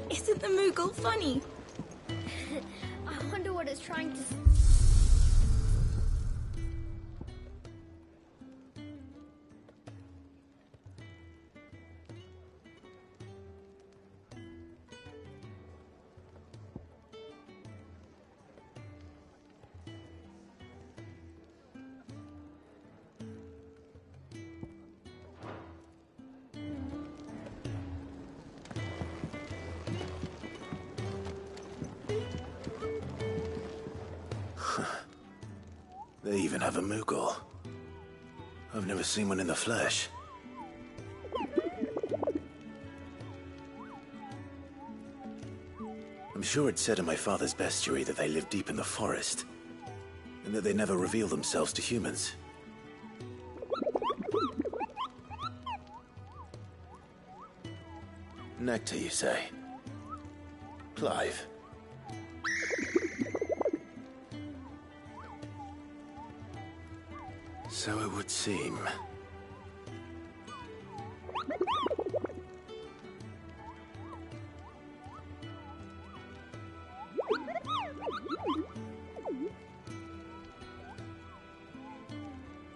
Isn't the Moogle funny? I wonder what it's trying to... They even have a Moogle. I've never seen one in the flesh. I'm sure it said in my father's bestiary that they live deep in the forest, and that they never reveal themselves to humans. Nectar, you say? Clive. So it would seem.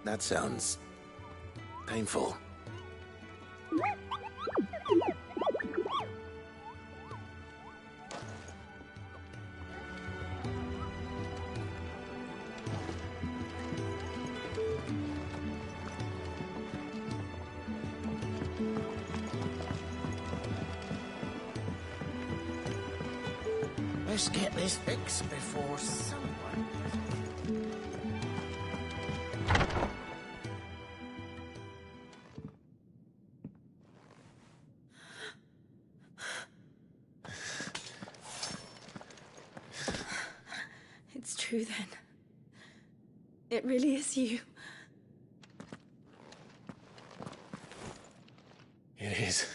That sounds painful. Let's get this fixed before someone... It's true then. It really is you. It is.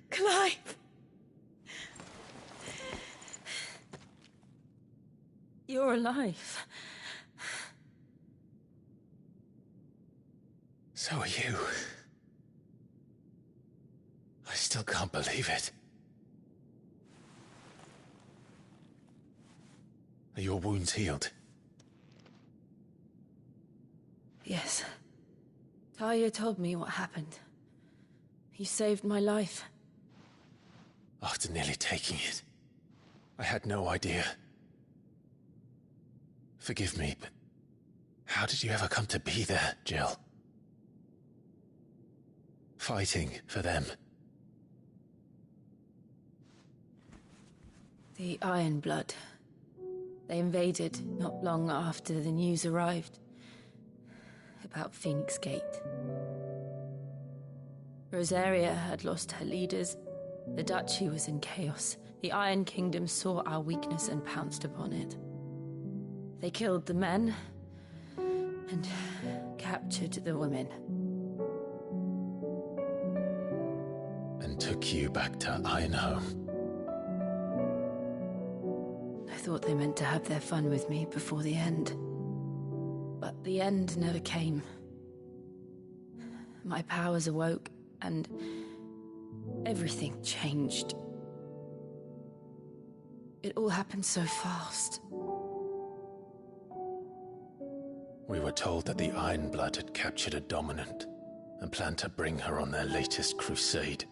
Clive! You're alive. So are you. I still can't believe it. Are your wounds healed? Yes. Talia told me what happened. You saved my life. After nearly taking it, I had no idea. Forgive me, but how did you ever come to be there, Jill? Fighting for them. The Iron Blood. They invaded not long after the news arrived about Phoenix Gate. Rosaria had lost her leaders. The Duchy was in chaos. The Iron Kingdom saw our weakness and pounced upon it. They killed the men and captured the women. And took you back to Ironhome. I thought they meant to have their fun with me before the end. But the end never came. My powers awoke, and everything changed. It all happened so fast. We were told that the Iron Blood had captured a dominant and planned to bring her on their latest crusade.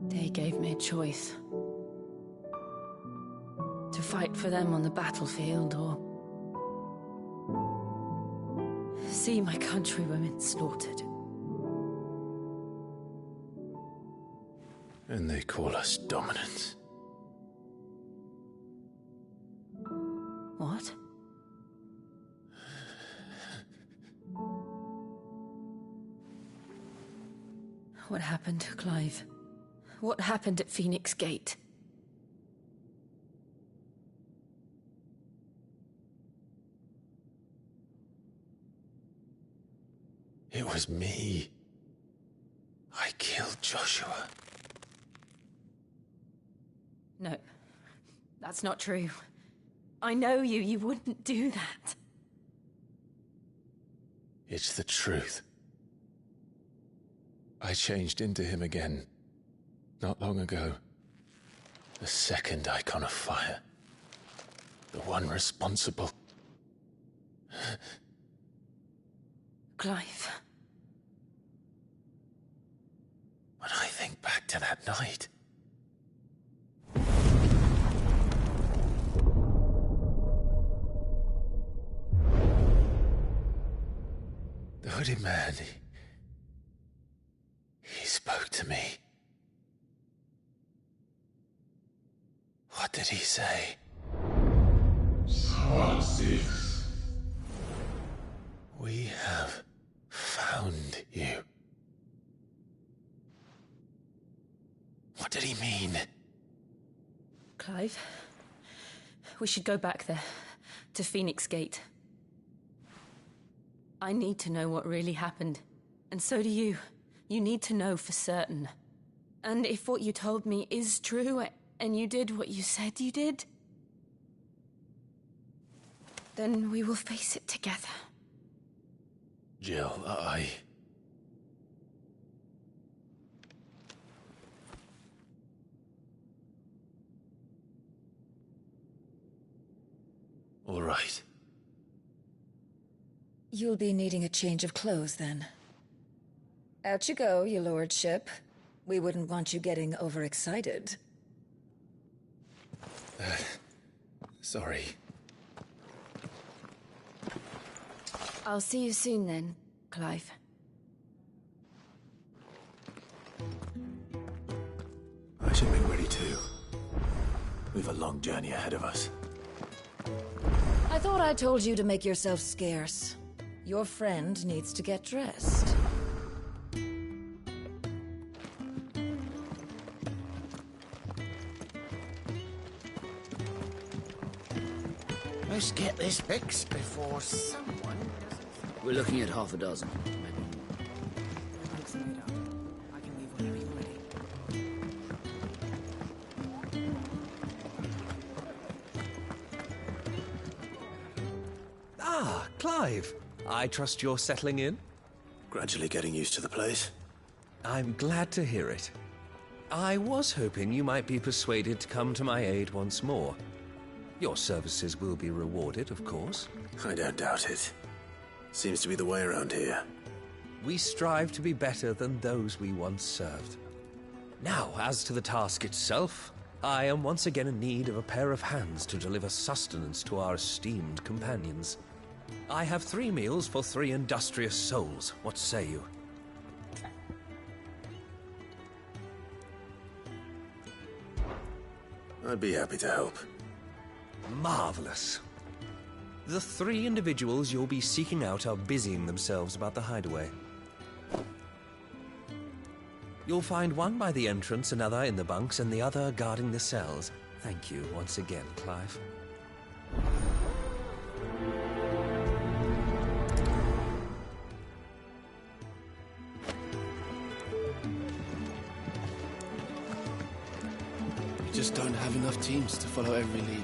They gave me a choice. To fight for them on the battlefield, or see my countrywomen slaughtered. And they call us dominants. What? What happened, Clive? What happened at Phoenix Gate? It was me. I killed Joshua. No, that's not true. I know you. You wouldn't do that. It's the truth. I changed into him again, not long ago. The second icon of fire. The one responsible. Clive. When I think back to that night... The hooded man, he spoke to me. What did he say? Francis. We have found you. What did he mean? Clive, we should go back there, to Phoenix Gate. I need to know what really happened. And so do you. You need to know for certain. And if what you told me is true, and you did what you said you did, then we will face it together. Jill, All right. You'll be needing a change of clothes, then. Out you go, your lordship. We wouldn't want you getting overexcited. Sorry. I'll see you soon then, Clive. I should make ready too. We've a long journey ahead of us. I thought I told you to make yourself scarce. Your friend needs to get dressed. Let's get this fixed before someone doesn't... We're looking at half a dozen. Mike's made up. I can leave whenever you're ready. Ah, Clive. I trust you're settling in? Gradually getting used to the place. I'm glad to hear it. I was hoping you might be persuaded to come to my aid once more. Your services will be rewarded, of course. I don't doubt it. Seems to be the way around here. We strive to be better than those we once served. Now, as to the task itself, I am once again in need of a pair of hands to deliver sustenance to our esteemed companions. I have 3 meals for 3 industrious souls. What say you? I'd be happy to help. Marvelous. The 3 individuals you'll be seeking out are busying themselves about the hideaway. You'll find one by the entrance, another in the bunks, and the other guarding the cells. Thank you once again, Clive. We just don't have enough teams to follow every lead.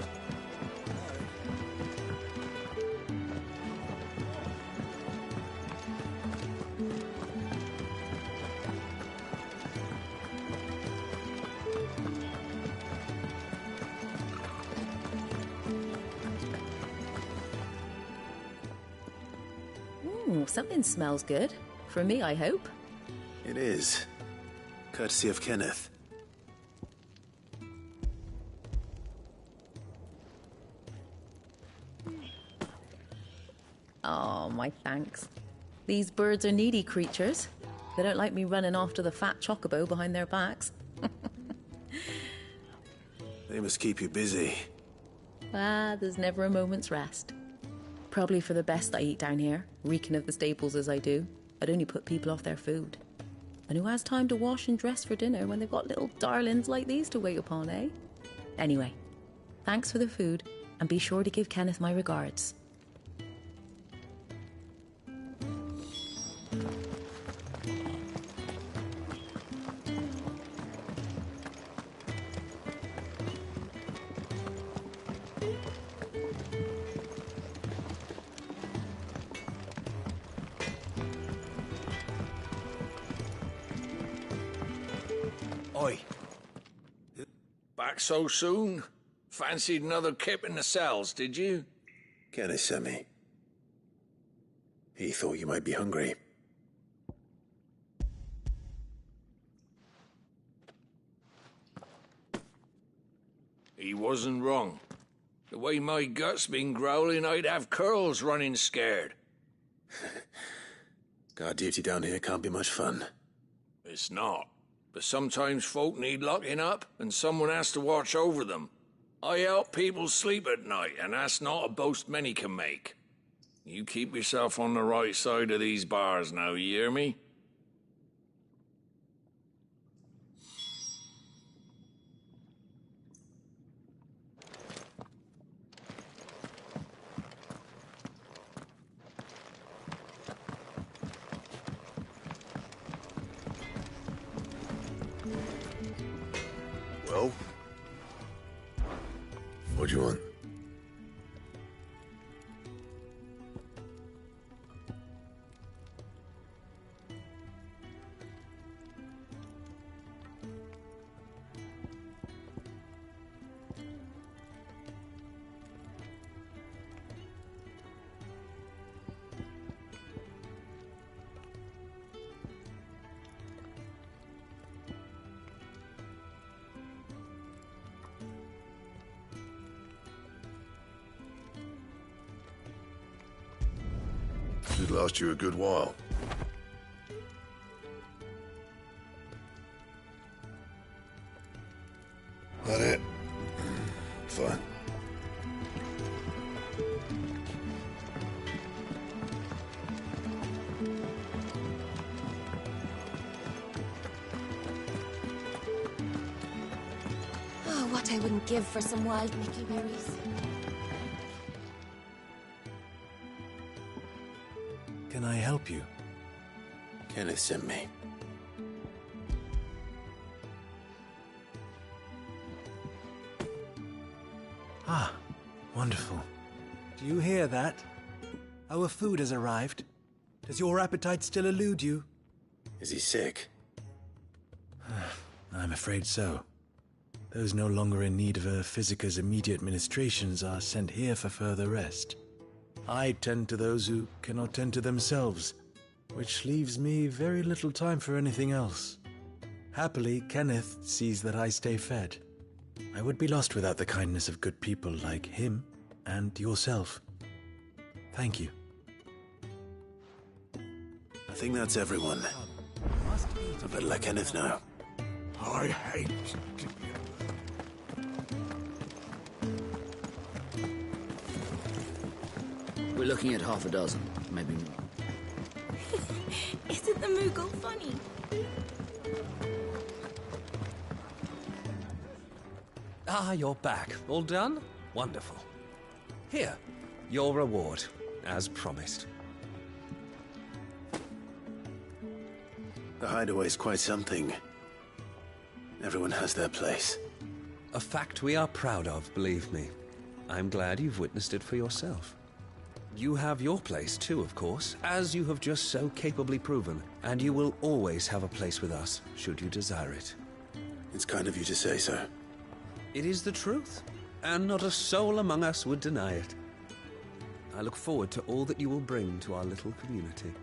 Ooh, something smells good. For me, I hope. It is. Courtesy of Kenneth. Oh, my thanks. These birds are needy creatures. They don't like me running after the fat chocobo behind their backs. They must keep you busy. Ah, there's never a moment's rest. Probably for the best I eat down here, reeking of the stables as I do. I'd only put people off their food. And who has time to wash and dress for dinner when they've got little darlings like these to wait upon, eh? Anyway, thanks for the food, and be sure to give Kenneth my regards. back so soon? Fancied another kip in the cells, did you? Kenneth sent me. He thought you might be hungry. He wasn't wrong. The way my gut's been growling, I'd have curls running scared. Guard duty down here can't be much fun. It's not. But sometimes folk need locking up, and someone has to watch over them. I help people sleep at night, and that's not a boast many can make. You keep yourself on the right side of these bars now, you hear me? Well? What do you want? Should last you a good while. That it? Fine. Oh, what I wouldn't give for some wild Mickey berries. Can I help you? Kenneth sent me. Ah, wonderful. Do you hear that? Our food has arrived. Does your appetite still elude you? Is he sick? I'm afraid so. Those no longer in need of a physicker's immediate ministrations are sent here for further rest. I tend to those who cannot tend to themselves, which leaves me very little time for anything else. Happily, Kenneth sees that I stay fed. I would be lost without the kindness of good people like him and yourself. Thank you. I think that's everyone. I better let Kenneth know. I hate to be We're looking at half a dozen, maybe more. Isn't the Moogle funny? Ah, you're back. All done? Wonderful. Here, your reward, as promised. The hideaway's quite something. Everyone has their place. A fact we are proud of, believe me. I'm glad you've witnessed it for yourself. You have your place too, of course, as you have just so capably proven, and you will always have a place with us, should you desire it. It's kind of you to say so. It is the truth, and not a soul among us would deny it. I look forward to all that you will bring to our little community.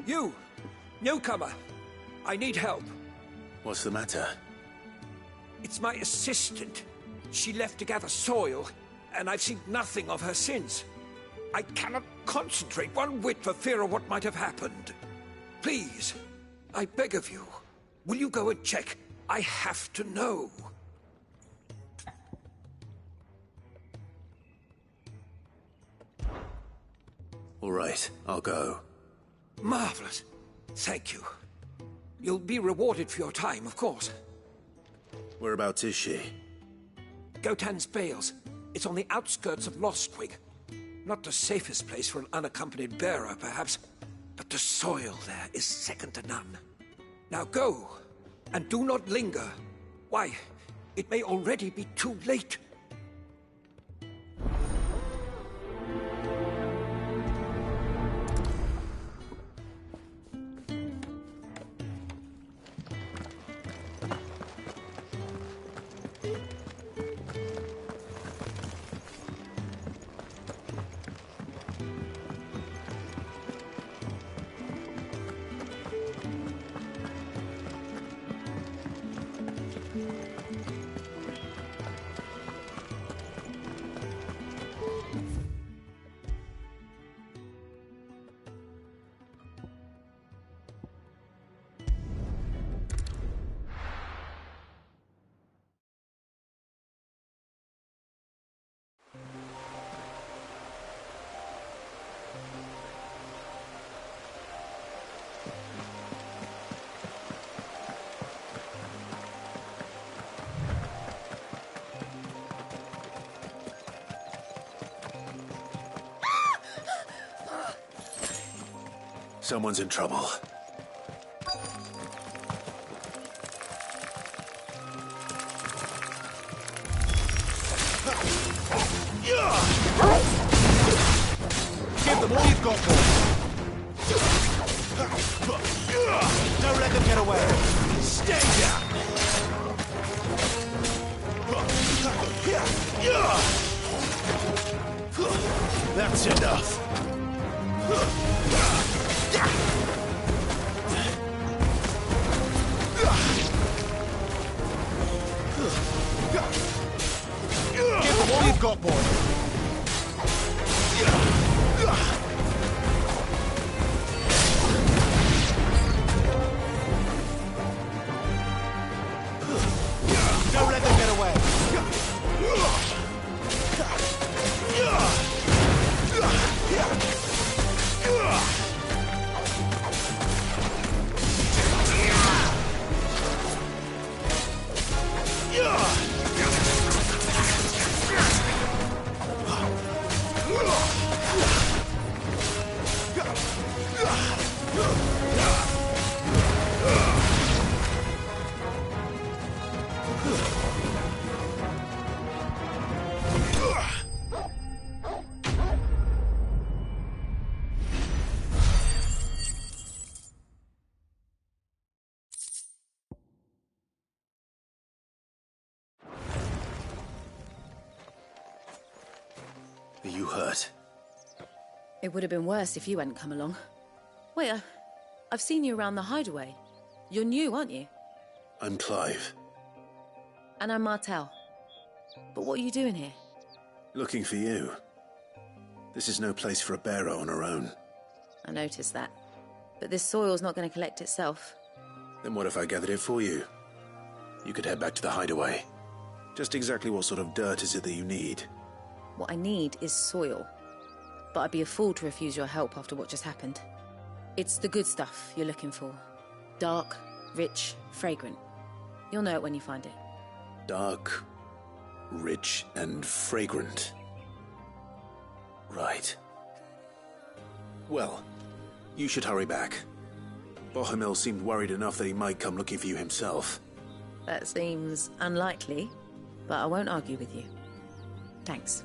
You! Newcomer! I need help. What's the matter? It's my assistant. She left to gather soil, and I've seen nothing of her since. I cannot concentrate one whit for fear of what might have happened. Please, I beg of you, will you go and check? I have to know. All right, I'll go. Marvelous. Thank you. You'll be rewarded for your time, of course. Whereabouts is she? Gotan's Bales. It's on the outskirts of Lostwig. Not the safest place for an unaccompanied bearer, perhaps, but the soil there is second to none. Now go, and do not linger. Why, it may already be too late. Someone's in trouble. Give them all you've got, boy. Don't let them get away. Stay down. That's enough. Give them all you've got, boy. Don't let them get away. Are you hurt? It would have been worse if you hadn't come along. Wait, I've seen you around the hideaway. You're new, aren't you? I'm Clive. And I'm Martel. But what are you doing here? Looking for you. This is no place for a bearer on her own. I noticed that. But this soil's not going to collect itself. Then what if I gathered it for you? You could head back to the hideaway. Just exactly what sort of dirt is it that you need? What I need is soil. But I'd be a fool to refuse your help after what just happened. It's the good stuff you're looking for. Dark, rich, fragrant. You'll know it when you find it. Dark, rich, and fragrant. Right. Well, you should hurry back. Bohemil seemed worried enough that he might come looking for you himself. That seems unlikely, but I won't argue with you. Thanks.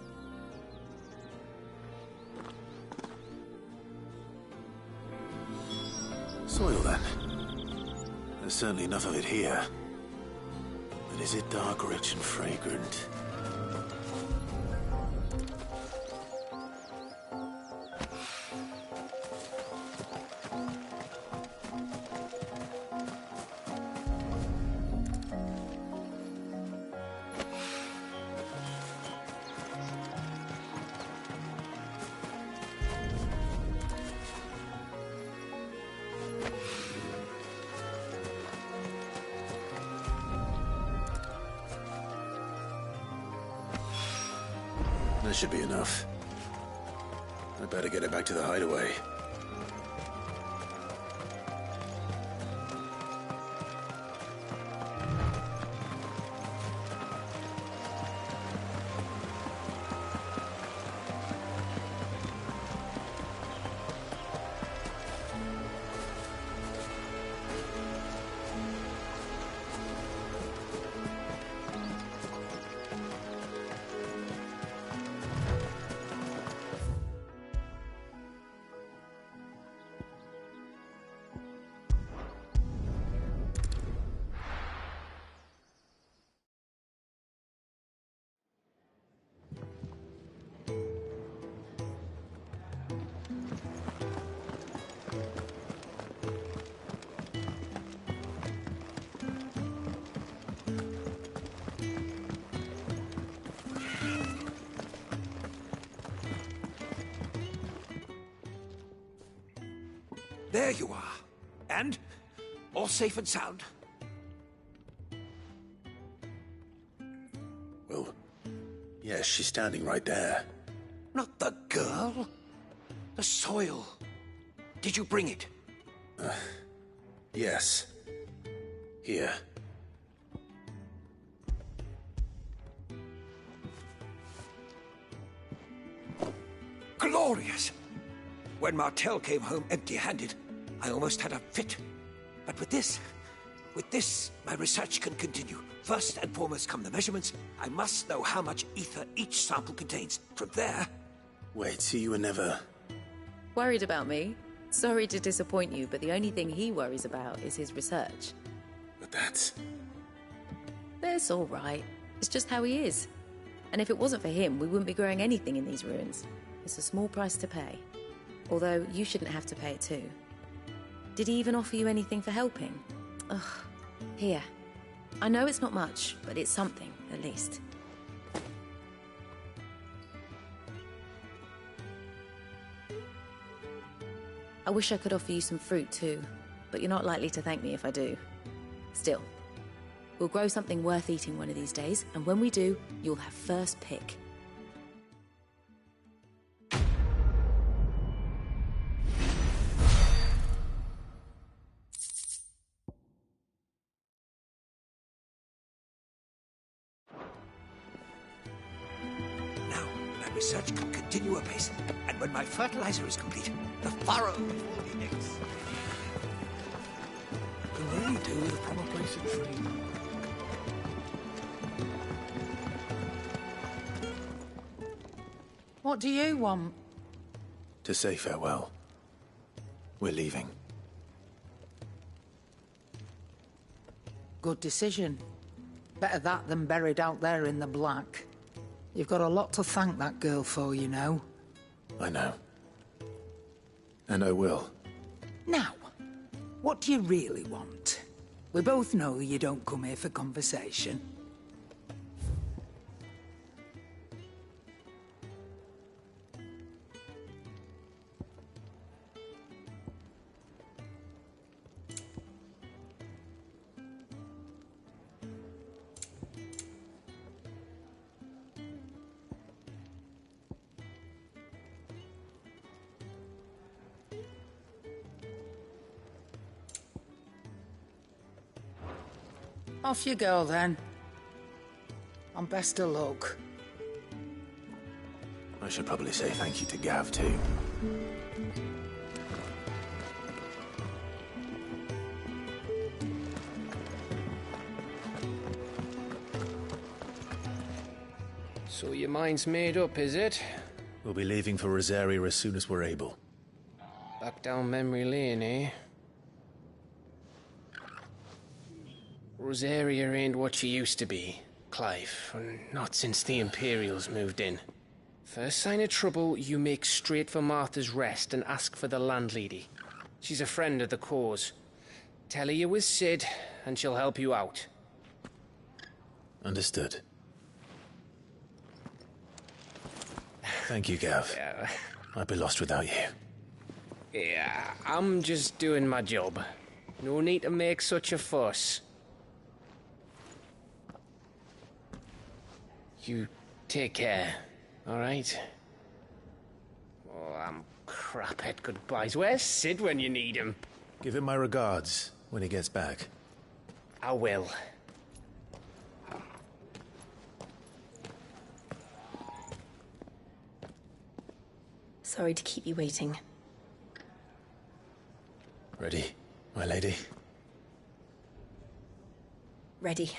Soil, then. There's certainly enough of it here. But is it dark, rich, and fragrant? That should be enough. I better get it back to the hideaway. there you are. And all safe and sound. Well, yes, she's standing right there. Not the girl. The soil. Did you bring it? Yes. Here. Glorious! When Martel came home empty-handed, I almost had a fit. But with this, my research can continue. First and foremost come the measurements. I must know how much ether each sample contains. From there... Wait, so you were never... Worried about me? Sorry to disappoint you, but the only thing he worries about is his research. But that's... That's all right. It's just how he is. And if it wasn't for him, we wouldn't be growing anything in these ruins. It's a small price to pay. Although, you shouldn't have to pay it too. Did he even offer you anything for helping? Ugh. Here. I know it's not much, but it's something, at least. I wish I could offer you some fruit too, but you're not likely to thank me if I do. Still, we'll grow something worth eating one of these days, and when we do, you'll have first pick. Research can continue apace, and when my fertilizer is complete, the furrow will be next. Can really do with a proper place to tree. What do you want? To say farewell. We're leaving. Good decision. Better that than buried out there in the black. You've got a lot to thank that girl for, you know. I know. And I will. Now, what do you really want? We both know you don't come here for conversation. Off you go, then. And best of luck. I should probably say thank you to Gav, too. So your mind's made up, is it? We'll be leaving for Rosaria as soon as we're able. Back down memory lane, eh? Rosaria ain't what she used to be, Clive. Not since the Imperials moved in. First sign of trouble, you make straight for Martha's Rest and ask for the landlady. She's a friend of the cause. Tell her you was Sid, and she'll help you out. Understood. Thank you, Gav. Yeah. I'd be lost without you. Yeah, I'm just doing my job. No need to make such a fuss. You take care, all right? Oh, I'm crap at goodbyes. Where's Sid when you need him? Give him my regards when he gets back. I will. Sorry to keep you waiting. Ready, my lady? Ready.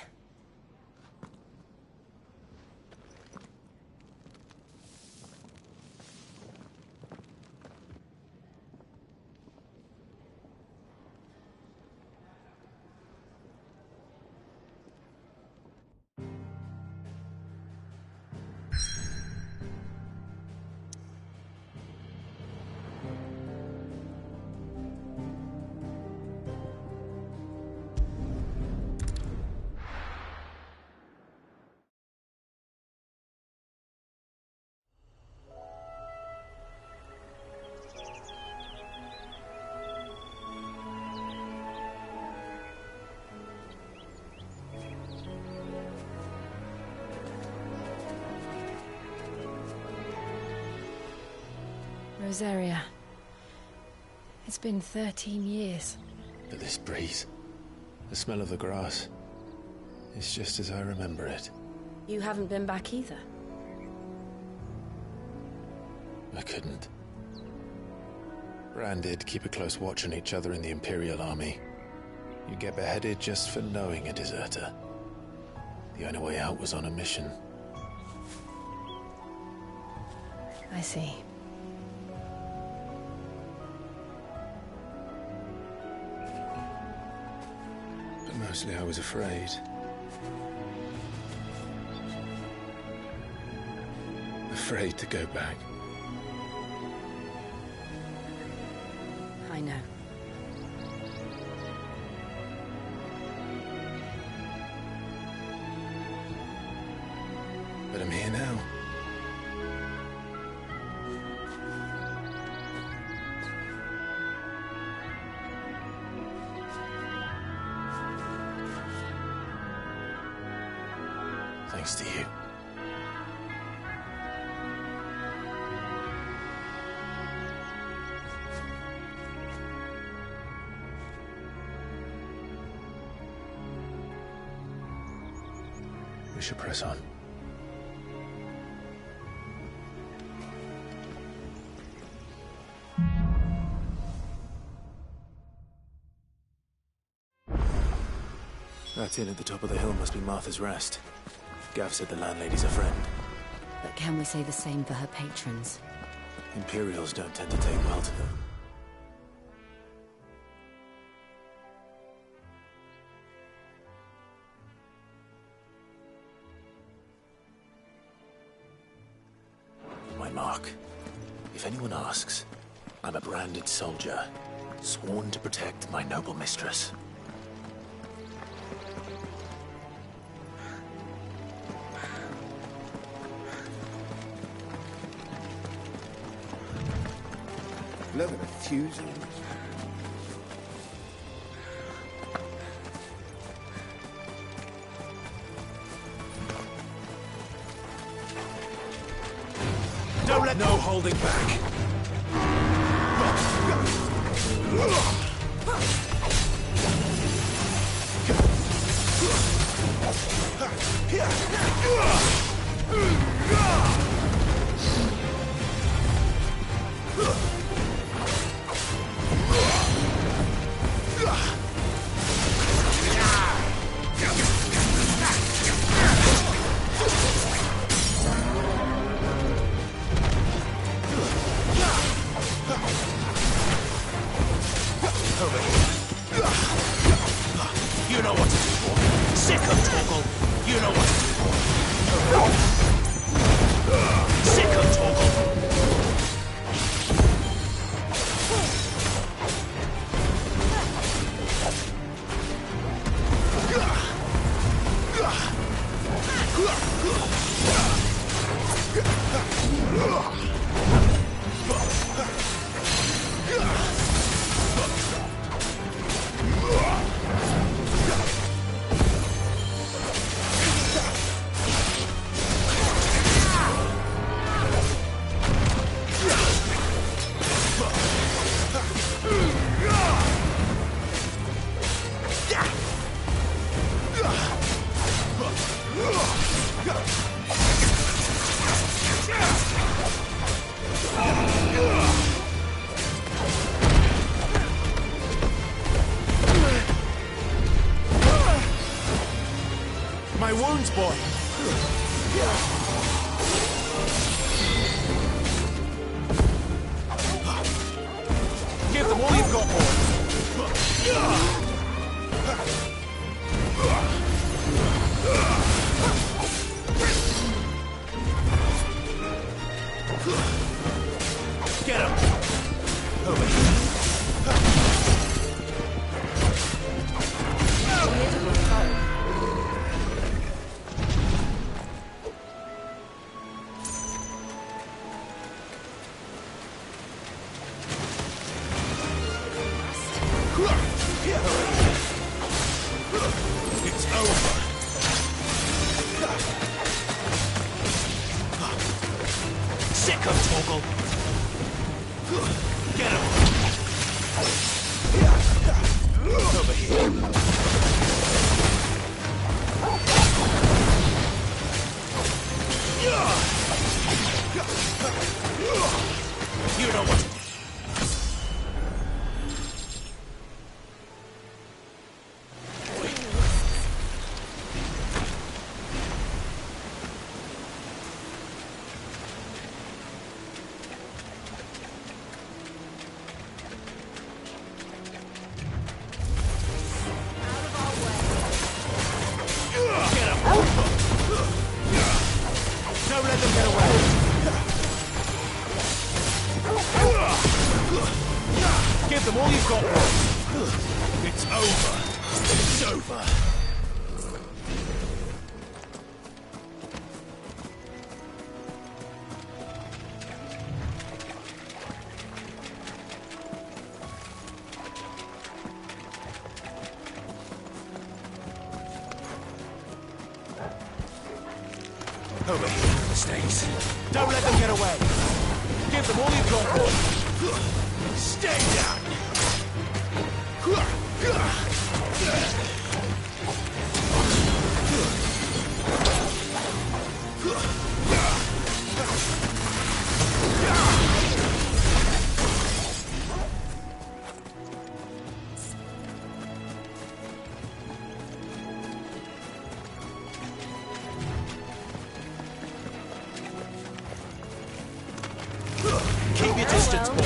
Rosaria. It's been 13 years. But this breeze, the smell of the grass, it's just as I remember it. You haven't been back either. I couldn't. Bran did keep a close watch on each other in the Imperial Army. You get beheaded just for knowing a deserter. The only way out was on a mission. I see. But mostly I was afraid. Afraid to go back. I know. But I'm here now. Thanks to you. We should press on. That inn at the top of the hill must be Martha's Rest. Gav said the landlady's a friend. But can we say the same for her patrons? Imperials don't tend to take well to them. My mark. If anyone asks, I'm a branded soldier, sworn to protect my noble mistress. Look at the fusing. Don't let no holding back. You know what to do for. Sick of Torgal. You know what to do for. Sick of Torgal. My wounds, boy. Give them all you've got, boy. Get him. Over here. let them get away. Give them all you've got, boy. It's over. It's over. Over here, mistakes. Don't let them get away. Give them all you've got, boy. Stay down. Keep your distance, boy.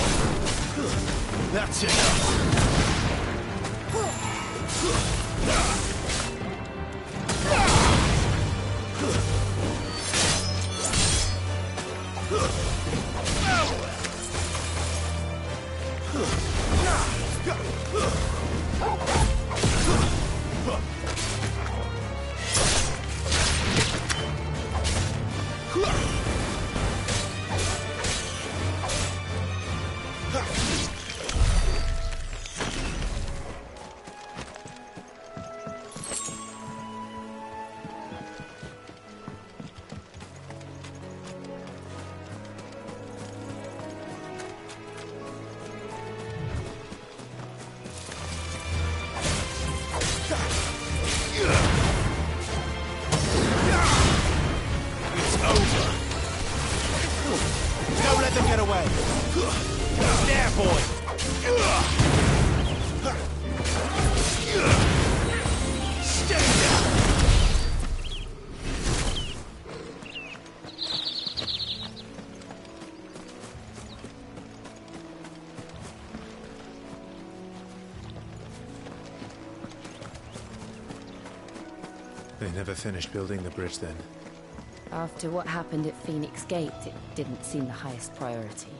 That's enough. Don't let them get away. There, boy. Stay down. They never finished building the bridge then. After what happened at Phoenix Gate, it didn't seem the highest priority.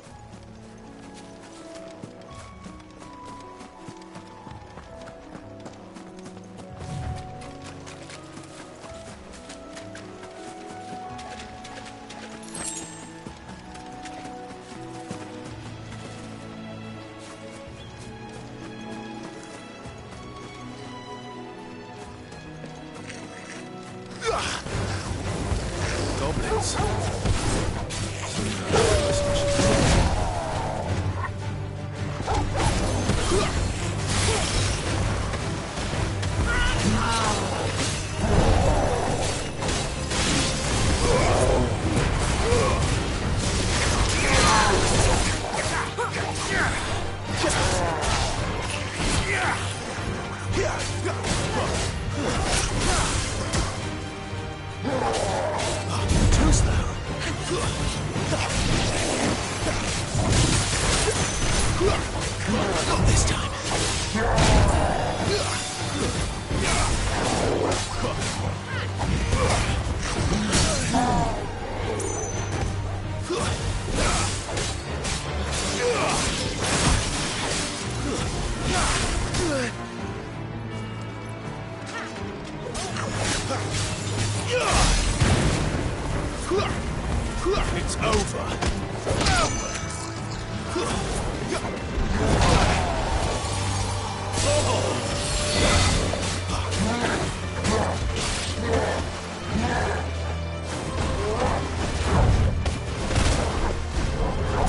Goblins. Too slow. Not this time. It's over.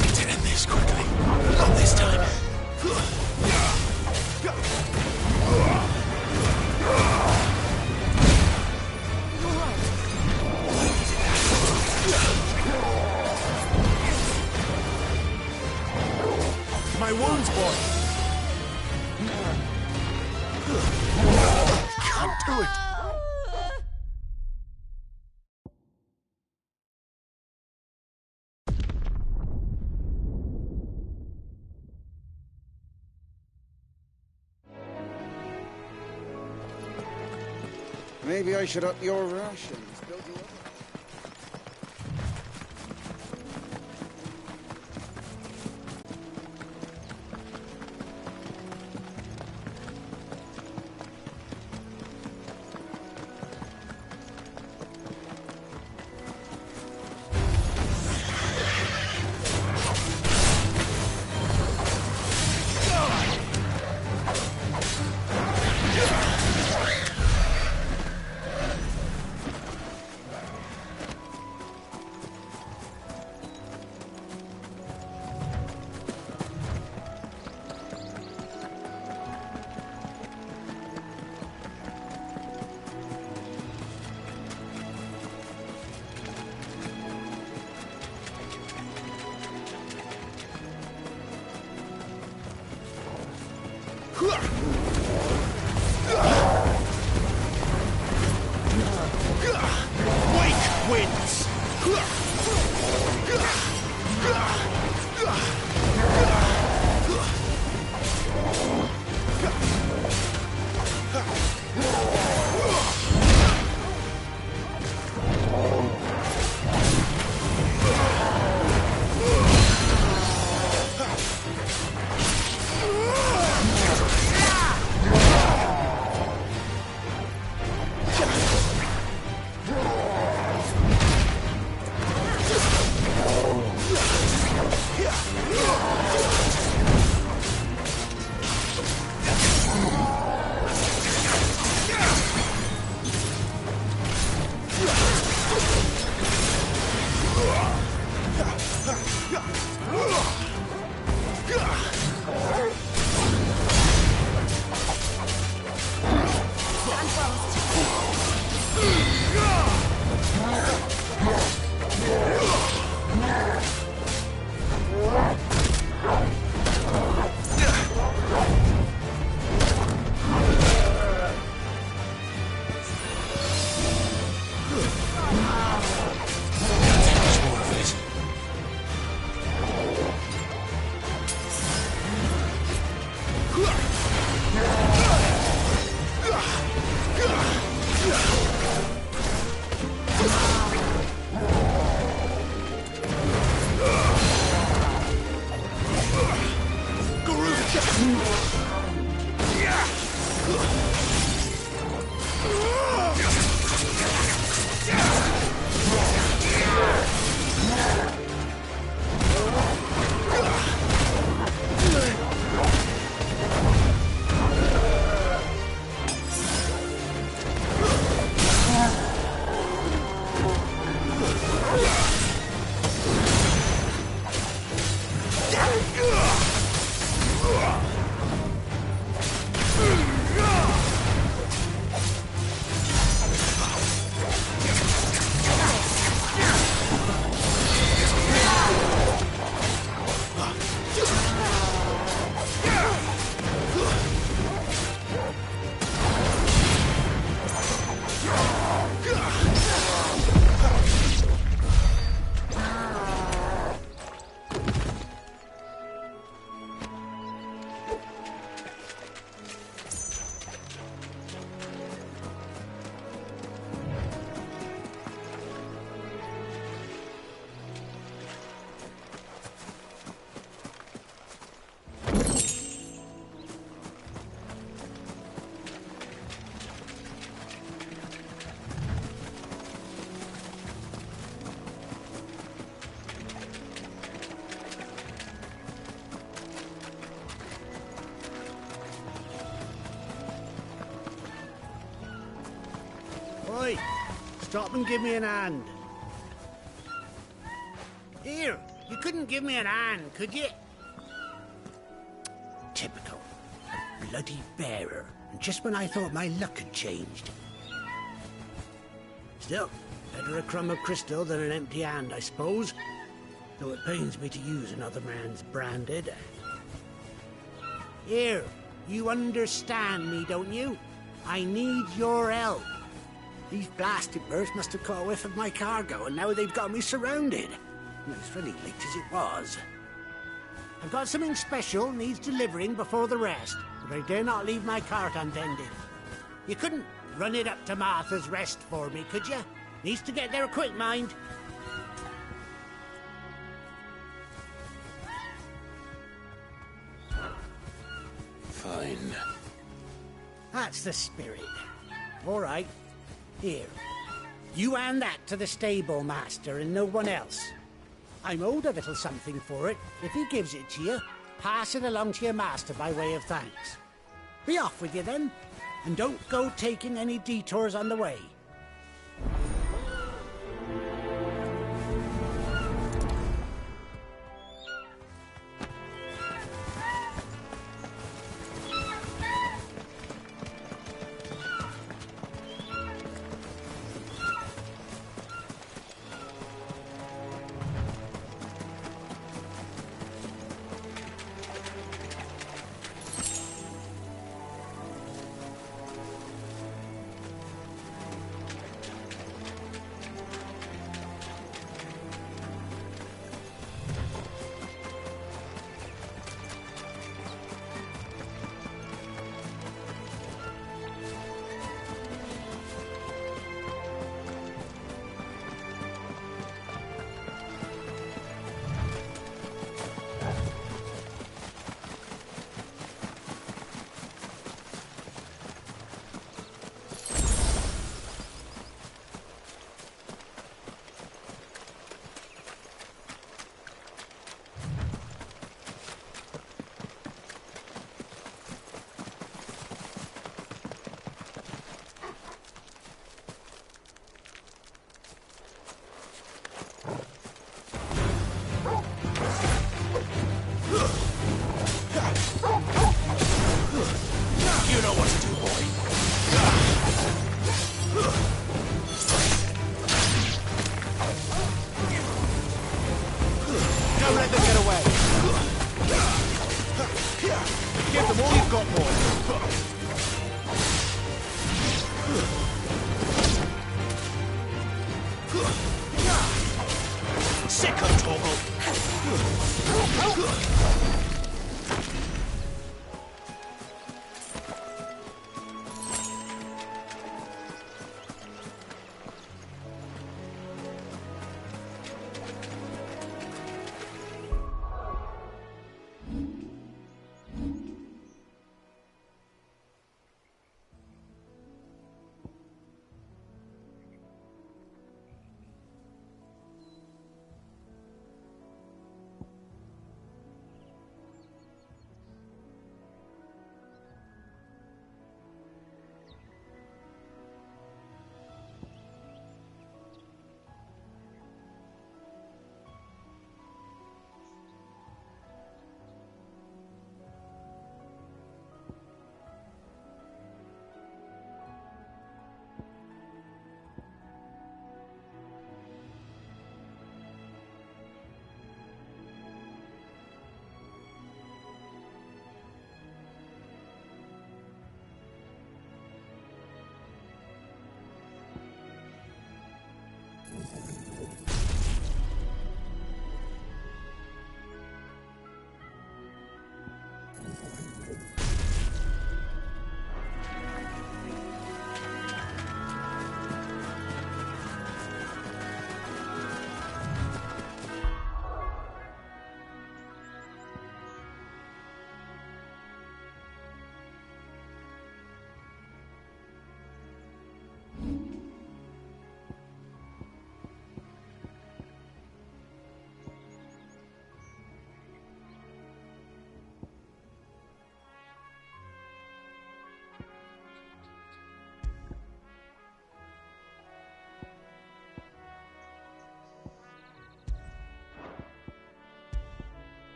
Need to end this quickly. Not this time. My wounds, boy. Can't do it. Maybe I should up your rations. Oi! Stop and give me an hand. Here, you couldn't give me an hand, could you? Typical. A bloody bearer. And just when I thought my luck had changed. Still, better a crumb of crystal than an empty hand, I suppose. Though it pains me to use another man's branded. Here, you understand me, don't you? I need your help. These blasted birds must have caught a whiff of my cargo, and now they've got me surrounded. It was fairly late as it was. I've got something special needs delivering before the rest, but I dare not leave my cart untended. You couldn't run it up to Martha's Rest for me, could you? Needs to get there quick, mind. Fine. That's the spirit. All right. Here. You hand that to the stable master and no one else. I'm owed a little something for it. If he gives it to you, pass it along to your master by way of thanks. Be off with you then, and don't go taking any detours on the way.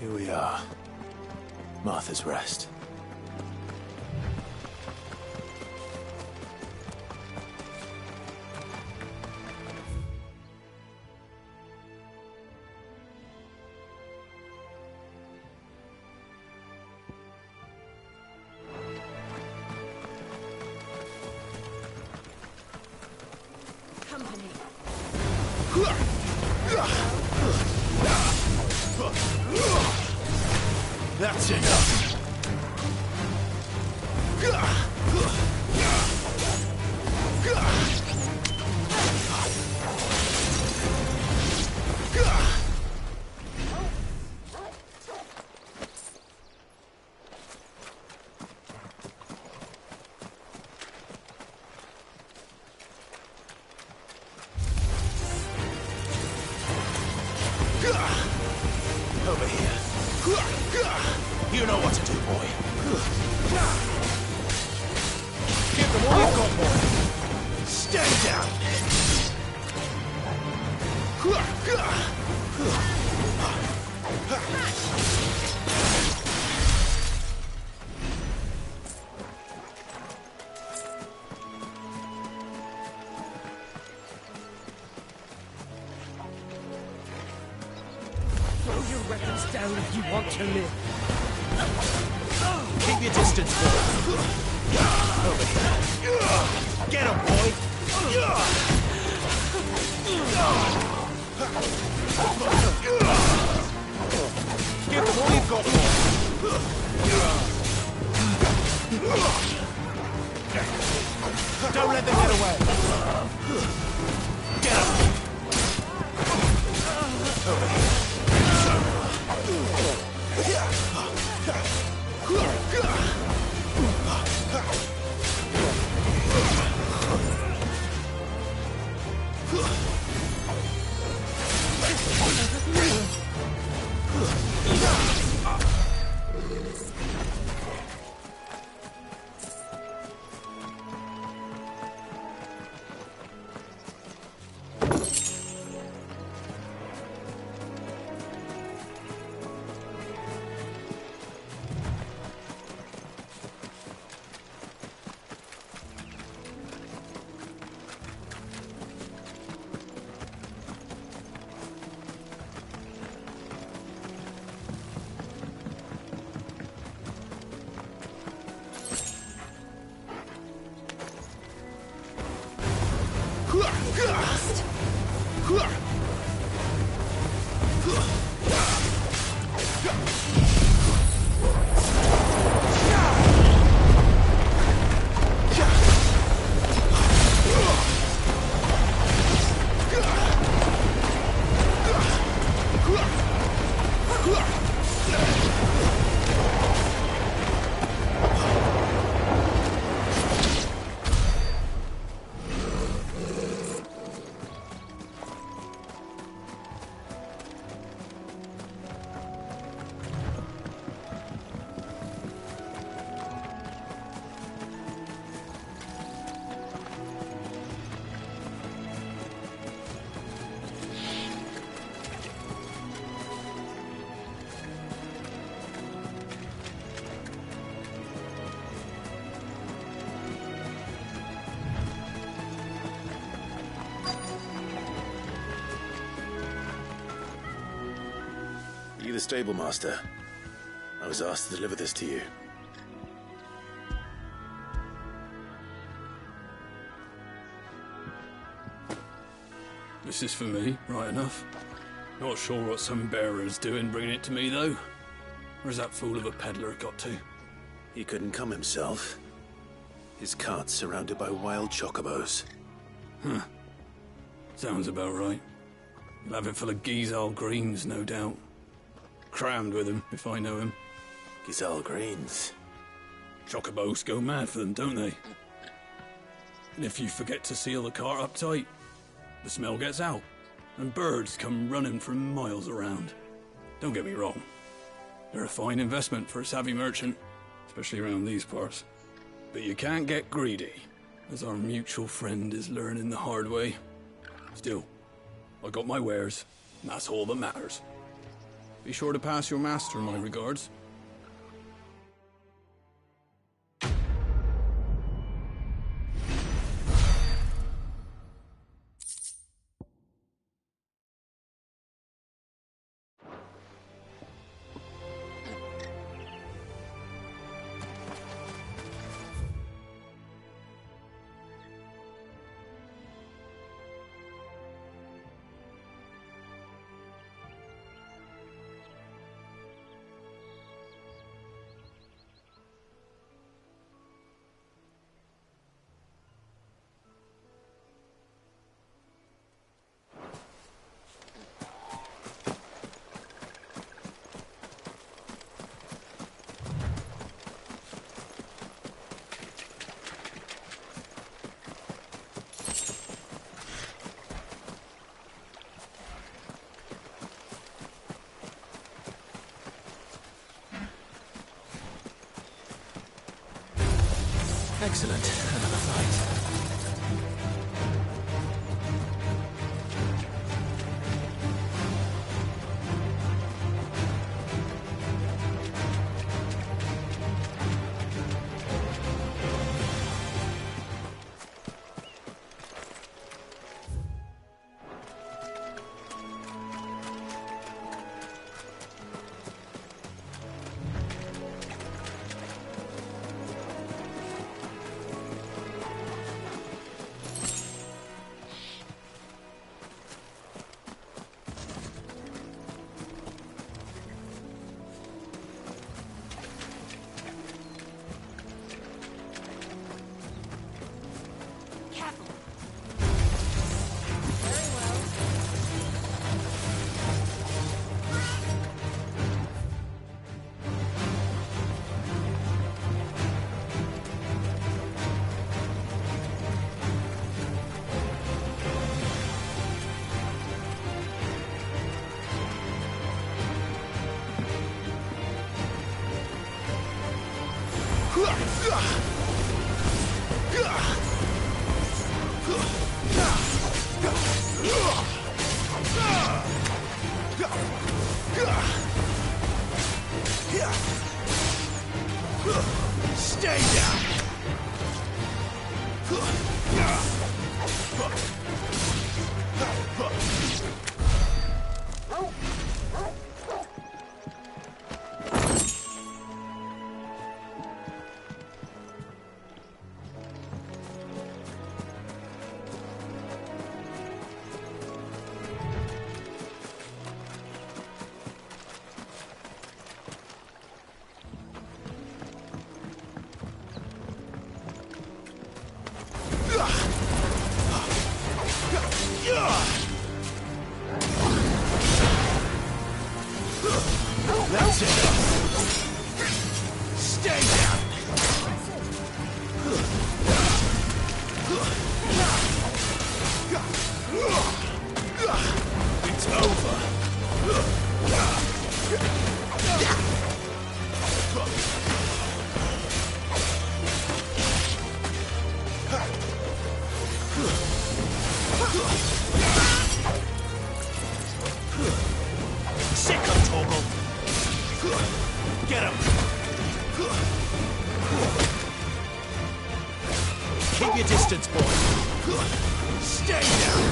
Here we are. Martha's Rest. That's enough. Over here. You know what to do, boy. Give them all you've got, boy. Stay down. Throw your weapons down if you want to live. Keep your distance, boy. Over here. Get him, boy. Give them all you've got, boy. Don't let them get away. Get him. Over here. You the stable master? I was asked to deliver this to you. This is for me, right enough. Not sure what some bearer's doing bringing it to me, though. Where's that fool of a peddler got to? He couldn't come himself. His cart's surrounded by wild chocobos. Huh. Sounds about right. He'll have it full of Gizal greens, no doubt. Crammed with him, if I know him. Gizal greens? Chocobos go mad for them, don't they? And if you forget to seal the cart up tight, the smell gets out, and birds come running from miles around. Don't get me wrong. They're a fine investment for a savvy merchant, especially around these parts. But you can't get greedy, as our mutual friend is learning the hard way. Still, I got my wares, and that's all that matters. Be sure to pass your master my regards. Excellent. Another fight. Stay down! That's it. Stay down. It's over. Sick of Toggle. Get him. Keep your distance, boy. Stay down.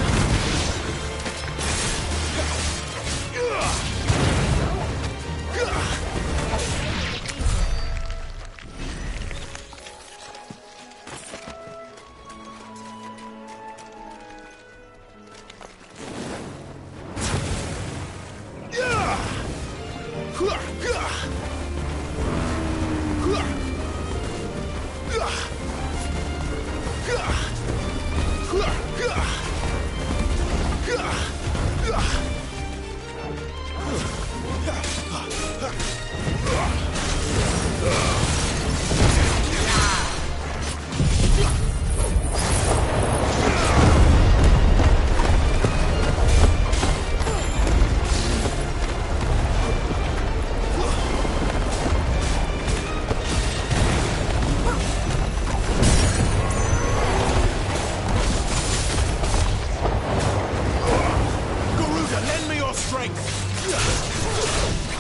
Lend me your strength!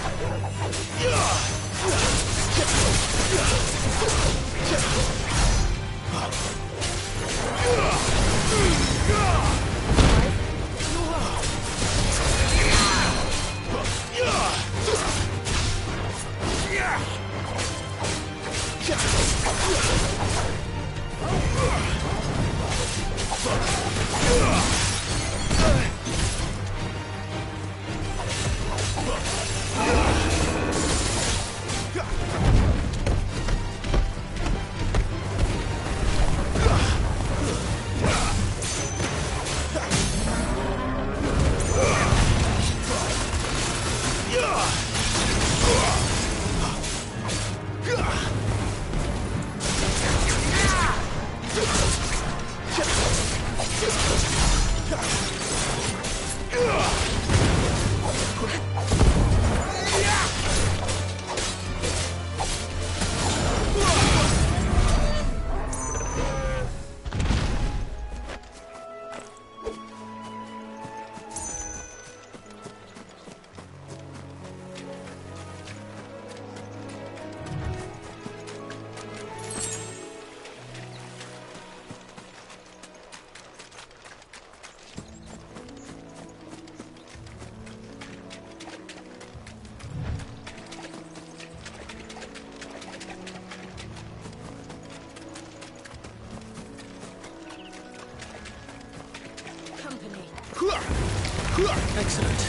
Excellent.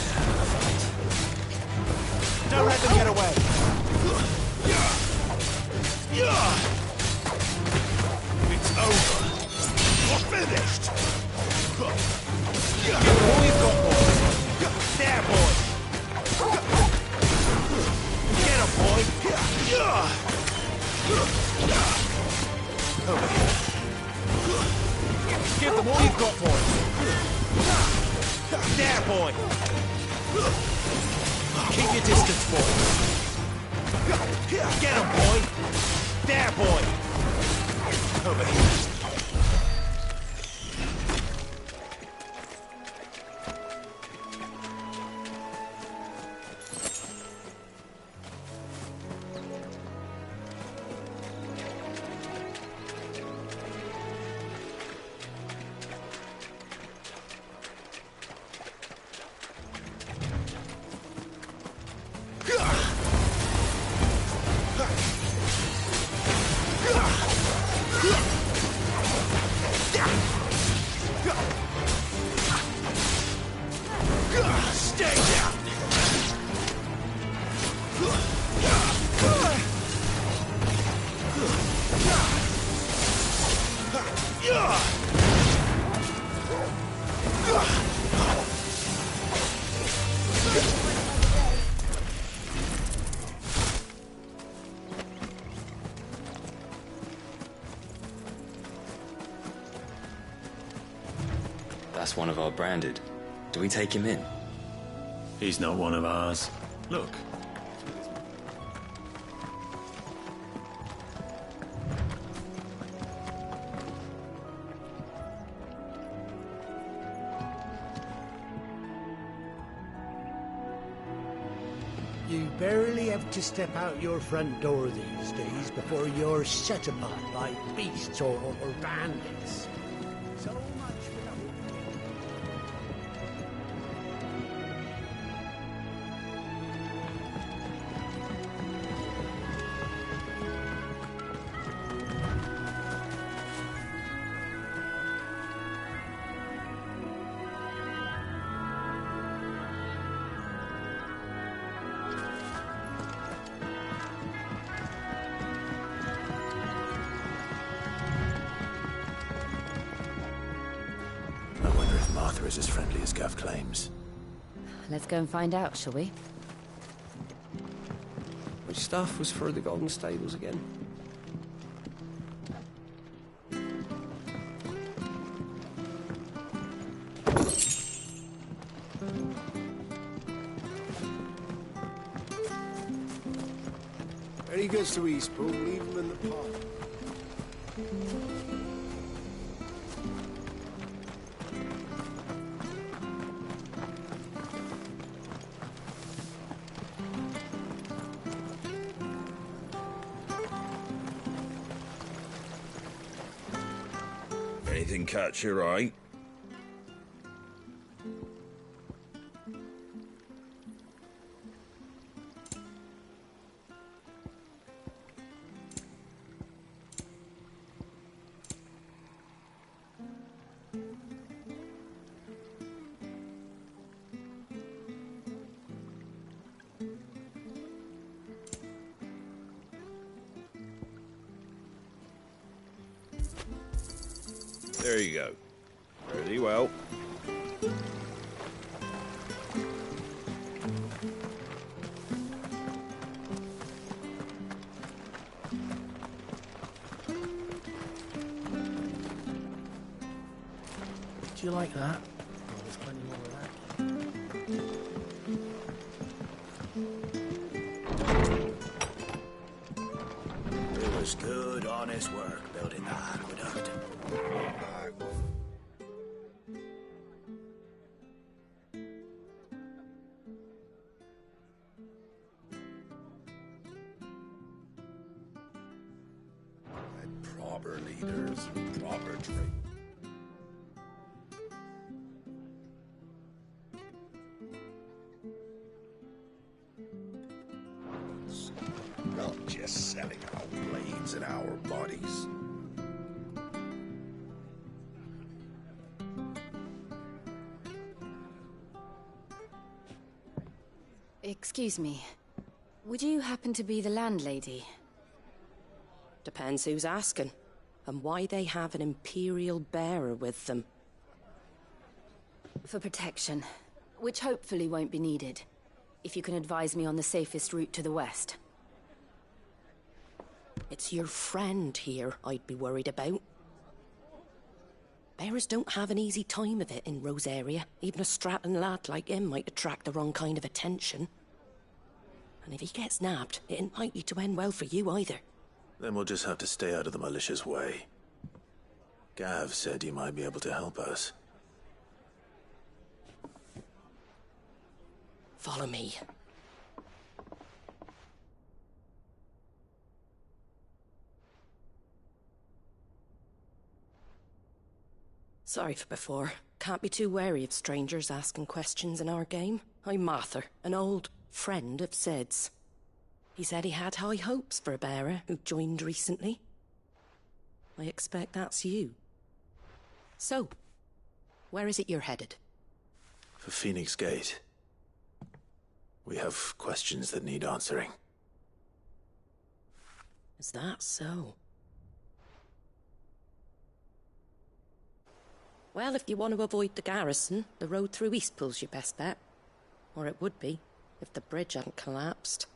Don't let them get away. It's over. You're finished. Give them all you've got, boy. There, boy. Get him, boy. Over here. Give them all you've got, boy. There, boy! Keep your distance, boy. Get him, boy! There, boy! Over here. Stay down! That's one of our branded. Do we take him in? He's not one of ours. Look. You barely have to step out your front door these days before you're set upon by beasts or bandits. So much for the Martha is as friendly as Gav claims. Let's go and find out, shall we? Which staff was for the Golden Stables again? When he gets to Eastpool, leave him in the park. Anything catch your eye? There you go. Pretty well. Do you like that? Oh, there's plenty more of that. It was good, honest work building the aqueduct. Proper leaders, proper trade. Not just selling our blades and our bodies. Excuse me. Would you happen to be the landlady? Depends who's asking, and why they have an Imperial bearer with them. For protection, which hopefully won't be needed. If you can advise me on the safest route to the west. It's your friend here I'd be worried about. Bearers don't have an easy time of it in Rose area. Even a Stratton lad like him might attract the wrong kind of attention. And if he gets nabbed, it ain't likely to end well for you either. Then we'll just have to stay out of the malicious way. Gav said he might be able to help us. Follow me. Sorry for before. Can't be too wary of strangers asking questions in our game. I'm Martha, an old friend of Sid's. He said he had high hopes for a bearer who joined recently. I expect that's you. So, where is it you're headed? For Phoenix Gate. We have questions that need answering. Is that so? Well, if you want to avoid the garrison, the road through Eastpool's your best bet. Or it would be, if the bridge hadn't collapsed.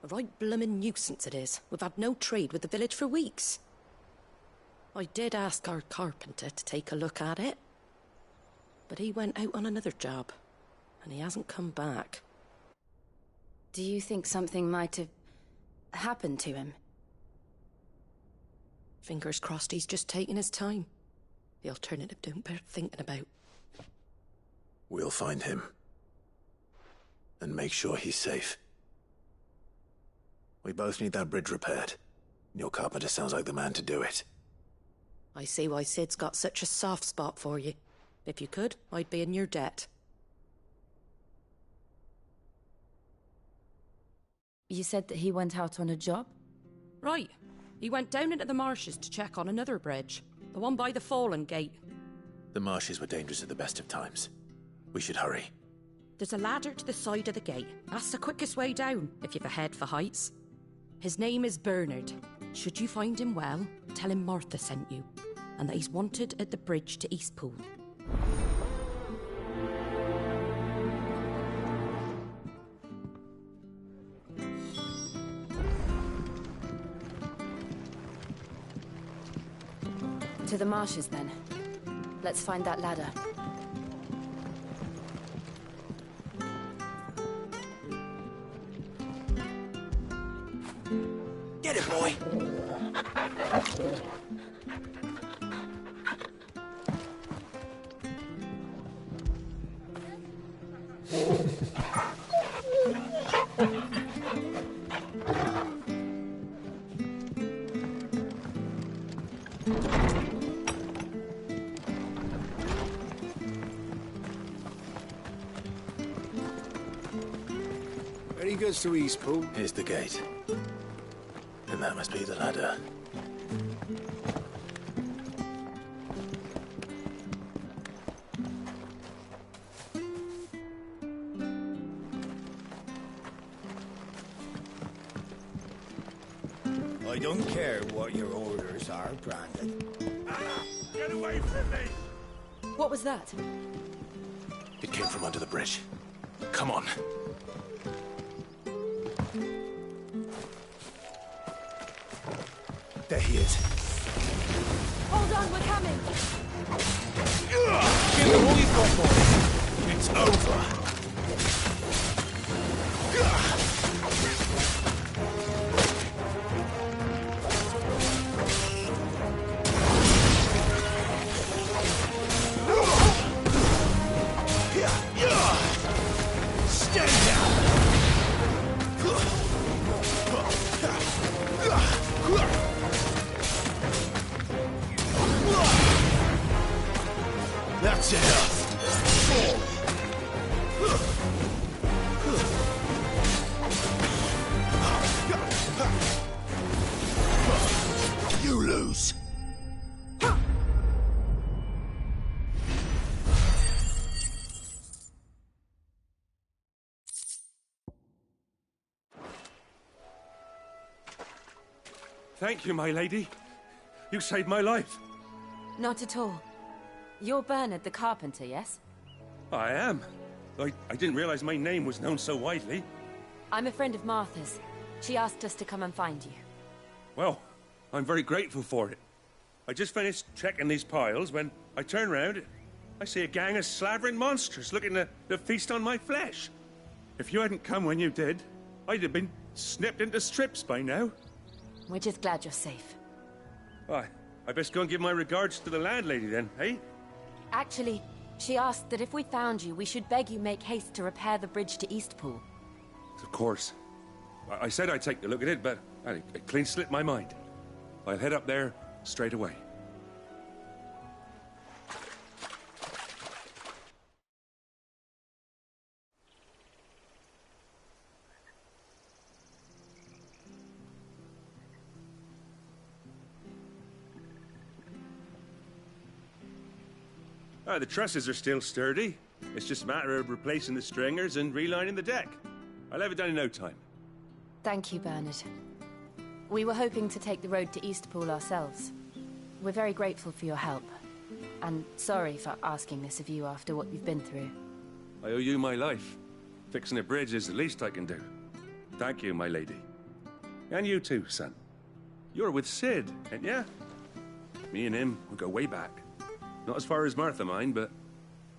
A right bloomin' nuisance it is. We've had no trade with the village for weeks. I did ask our carpenter to take a look at it. But he went out on another job, and he hasn't come back. Do you think something might have happened to him? Fingers crossed he's just taking his time. The alternative don't bear thinking about. We'll find him. And make sure he's safe. We both need that bridge repaired. Your carpenter sounds like the man to do it. I see why Sid's got such a soft spot for you. If you could, I'd be in your debt. You said that he went out on a job? Right. He went down into the marshes to check on another bridge. The one by the Fallen Gate. The marshes were dangerous at the best of times. We should hurry. There's a ladder to the side of the gate. That's the quickest way down, if you've a head for heights. His name is Bernard. Should you find him well, tell him Martha sent you, and that he's wanted at the bridge to Eastpool. To the marshes, then. Let's find that ladder. Get it, boy! Any goods to Eastpool? Here's the gate. And that must be the ladder. I don't care what your orders are, Brandon. Get away from me! What was that? It came from under the bridge. Come on. There he is. Hold on, we're coming! Give him all you've got, boy. It's over. That's enough. You lose. Thank you, my lady. You saved my life. Not at all. You're Bernard the carpenter, yes? I am. I didn't realize my name was known so widely. I'm a friend of Martha's. She asked us to come and find you. Well, I'm very grateful for it. I just finished checking these piles when I turn round. I see a gang of slavering monsters looking to feast on my flesh. If you hadn't come when you did, I'd have been snipped into strips by now. We're just glad you're safe. Why, I best go and give my regards to the landlady then, eh? Actually, she asked that if we found you, we should beg you make haste to repair the bridge to Eastpool. Of course. I said I'd take a look at it, but it clean slipped my mind. I'll head up there straight away. The trusses are still sturdy. It's just a matter of replacing the stringers and relining the deck. I'll have it done in no time. Thank you, Bernard. We were hoping to take the road to Eastpool ourselves. We're very grateful for your help. And sorry for asking this of you after what you've been through. I owe you my life. Fixing a bridge is the least I can do. Thank you, my lady. And you too, son. You're with Sid, ain't ya? Me and him will go way back. Not as far as Martha, mind, but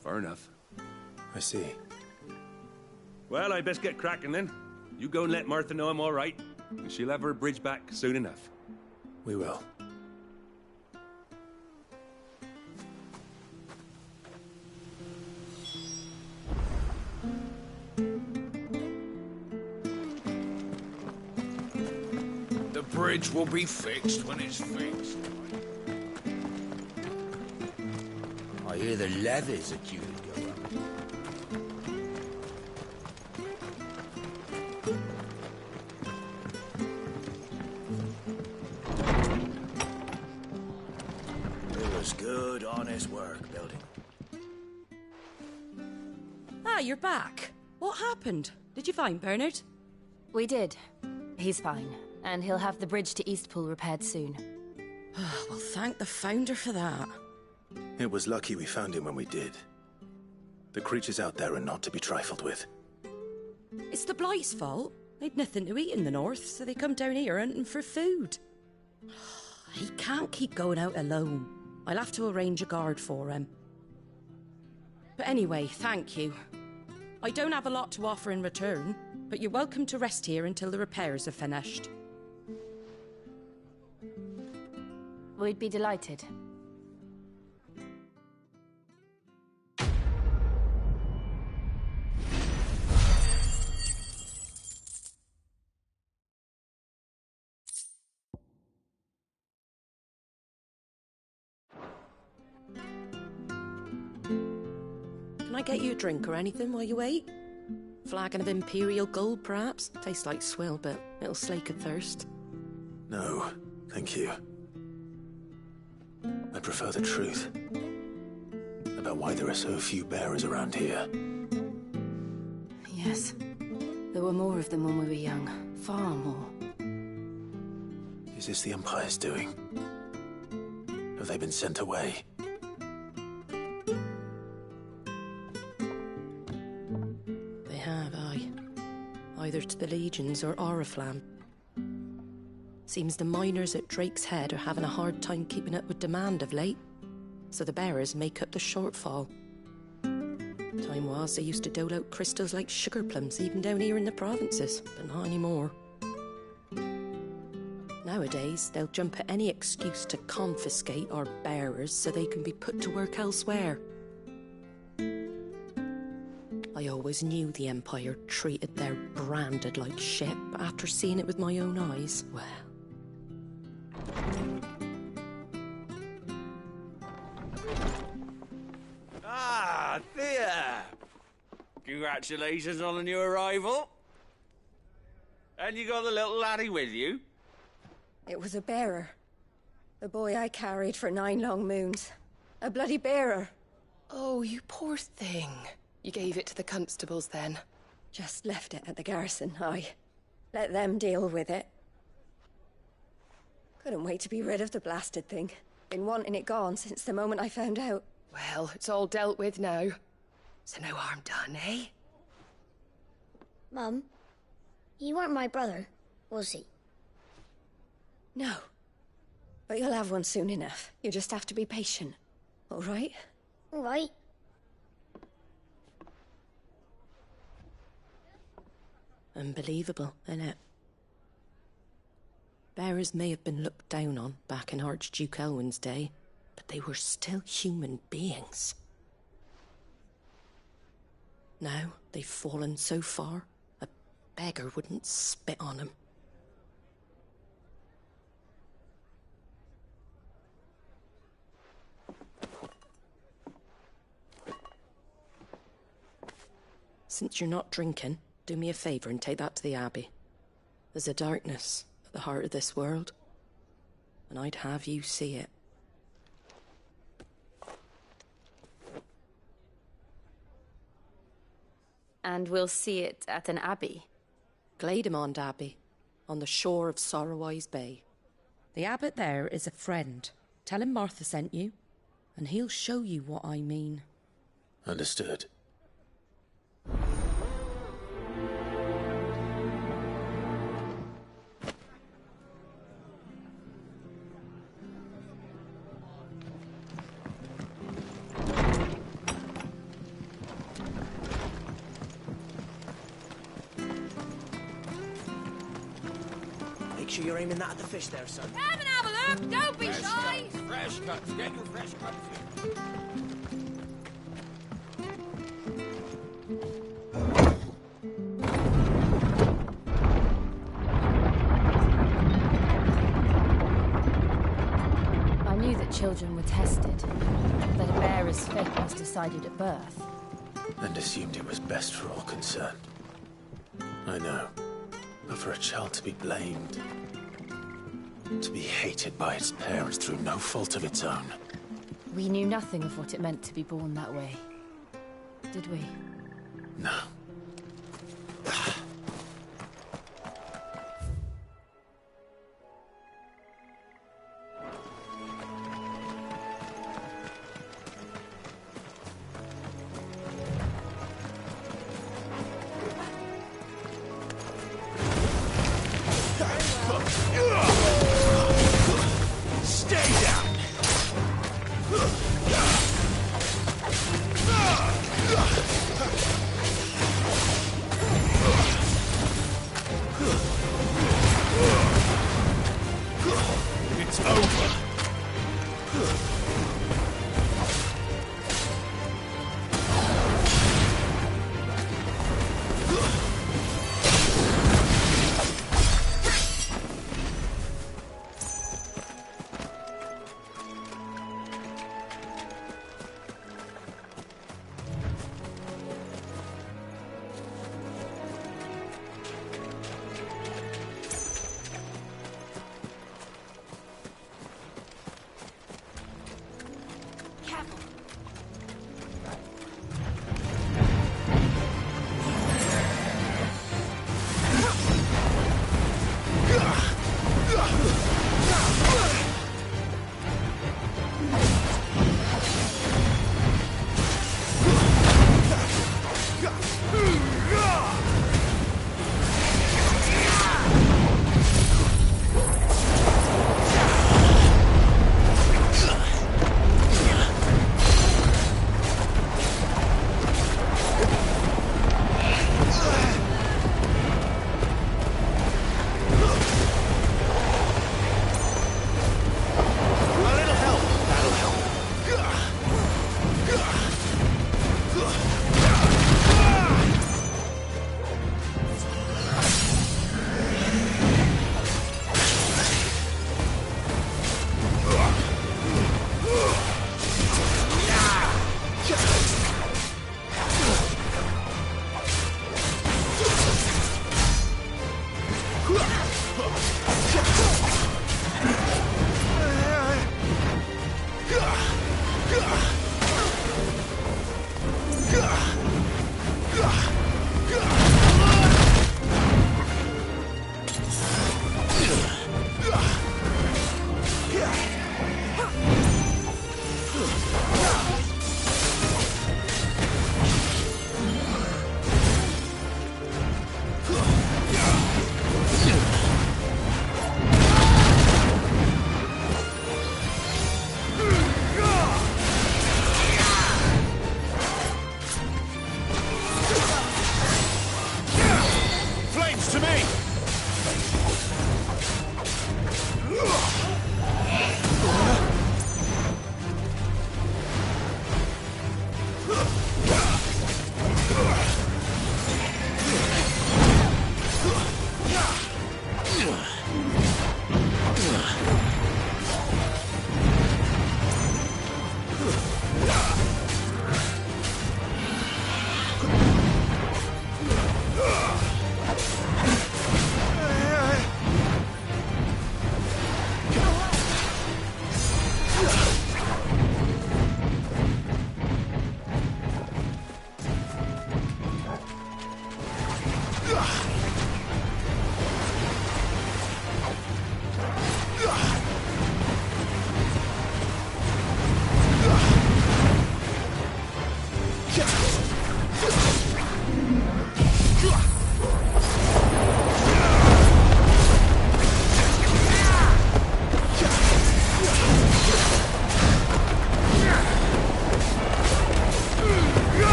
far enough. I see. Well, I best get cracking then. You go and let Martha know I'm all right, and she'll have her bridge back soon enough. We will. The bridge will be fixed when it's fixed. I hear the levies are due to go up. It was good, honest work building. Ah, you're back. What happened? Did you find Bernard? We did. He's fine, and he'll have the bridge to Eastpool repaired soon. Well, thank the Founder for that. It was lucky we found him when we did. The creatures out there are not to be trifled with. It's the Blight's fault. They'd nothing to eat in the north, so they come down here hunting for food. He can't keep going out alone. I'll have to arrange a guard for him. But anyway, thank you. I don't have a lot to offer in return, but you're welcome to rest here until the repairs are finished. We'd be delighted. Can I get you a drink or anything while you wait? Flagon of Imperial gold, perhaps? Tastes like swill, but it'll slake a thirst. No, thank you. I prefer the truth. About why there are so few bearers around here. Yes. There were more of them when we were young. Far more. Is this the Empire's doing? Have they been sent away? They have, aye. Either to the Legions or Oriflamme. Seems the miners at Drake's Head are having a hard time keeping up with demand of late, so the bearers make up the shortfall. Time was they used to dole out crystals like sugar plums even down here in the provinces, but not anymore. Nowadays, they'll jump at any excuse to confiscate our bearers so they can be put to work elsewhere. I always knew the Empire treated their branded like shit, but after seeing it with my own eyes, well... Ah, Thea! Congratulations on the new arrival. And you got the little laddie with you? It was a bearer. The boy I carried for 9 long moons. A bloody bearer. Oh, you poor thing. You gave it to the constables then? Just left it at the garrison, aye. Let them deal with it. Couldn't wait to be rid of the blasted thing. Been wanting it gone since the moment I found out. Well, it's all dealt with now. So no harm done, eh? Mum, he weren't my brother, was he? No. But you'll have one soon enough. You just have to be patient. All right? All right. Unbelievable, innit? Bearers may have been looked down on back in Archduke Elwin's day, but they were still human beings. Now they've fallen so far, a beggar wouldn't spit on them. Since you're not drinking, do me a favour and take that to the Abbey. There's a darkness at the heart of this world, and I'd have you see it. And we'll see it at an abbey? Glademond Abbey, on the shore of Sorrowise Bay. The abbot there is a friend. Tell him Martha sent you, and he'll show you what I mean. Understood. Make sure you're aiming that at the fish there, son. Come and have a look! Don't be shy! Fresh cuts. Get your fresh cuts here. I knew that children were tested, that a bearer's fate was decided at birth. And assumed it was best for all concerned. I know. But for a child to be blamed, to be hated by its parents through no fault of its own. We knew nothing of what it meant to be born that way, did we? No.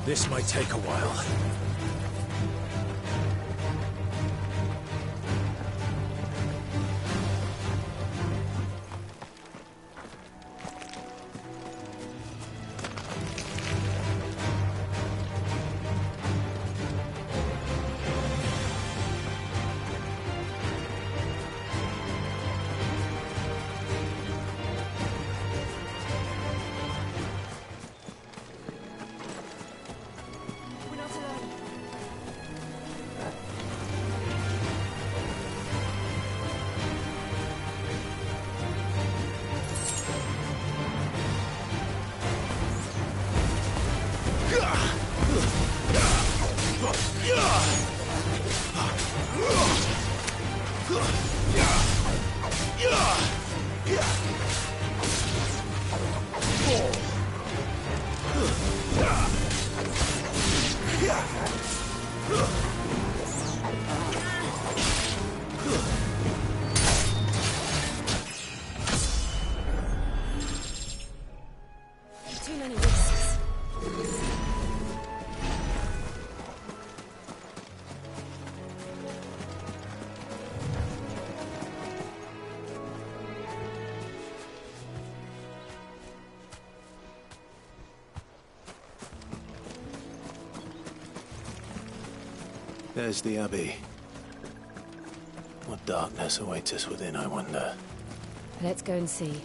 This might take a while. Too many risks. There's the Abbey. What darkness awaits us within, I wonder? Let's go and see.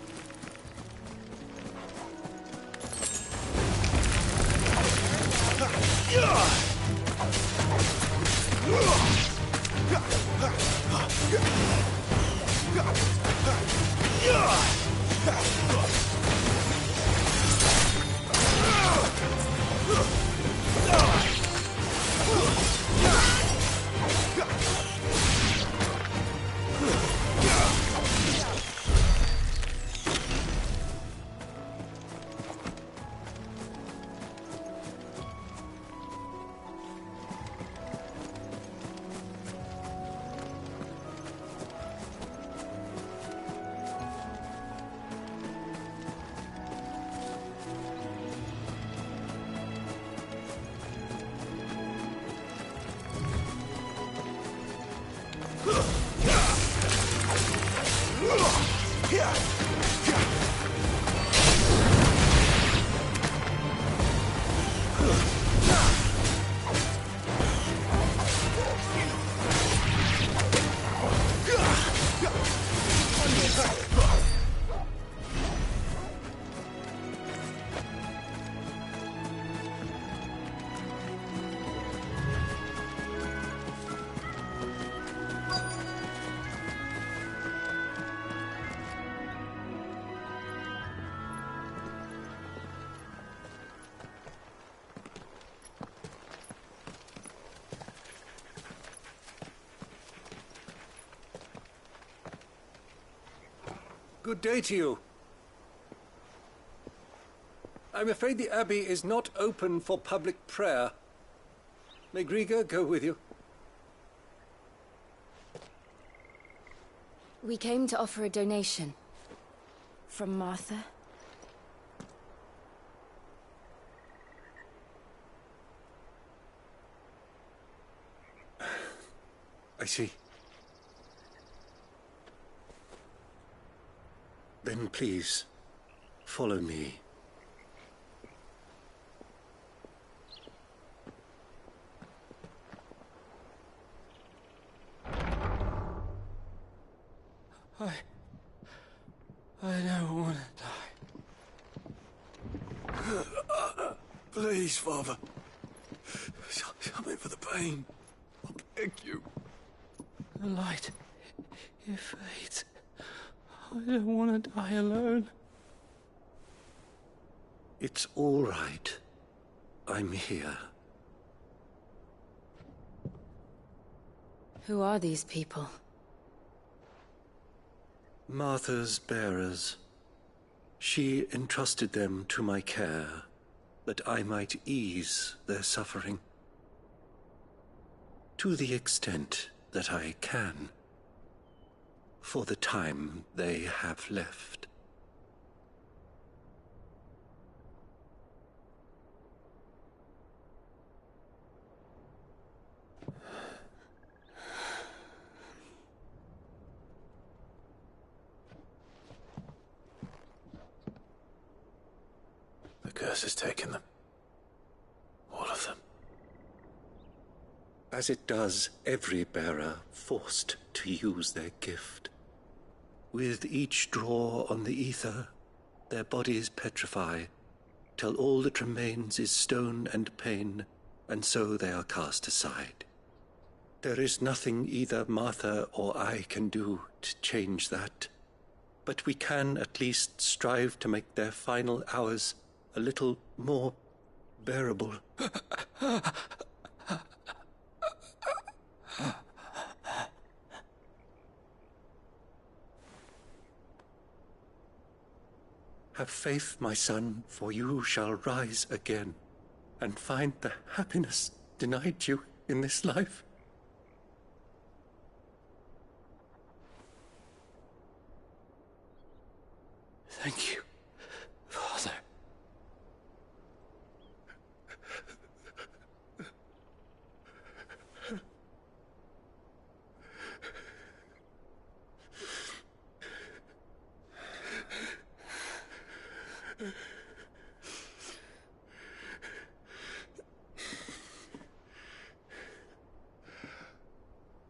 Good day to you. I'm afraid the Abbey is not open for public prayer. May Griga go with you? We came to offer a donation. From Martha. I see. Then please, follow me. I don't want to die. Please, Father. Something for the pain. I beg you. The light, it fades. I don't want to die alone. It's all right. I'm here. Who are these people? Martha's bearers. She entrusted them to my care, that I might ease their suffering. To the extent that I can. For the time they have left. The curse has taken them. All of them. As it does every bearer forced to use their gift. With each draw on the ether, their bodies petrify, till all that remains is stone and pain, and so they are cast aside. There is nothing either Martha or I can do to change that, but we can at least strive to make their final hours a little more bearable. Have faith, my son, for you shall rise again and find the happiness denied you in this life. Thank you, Father.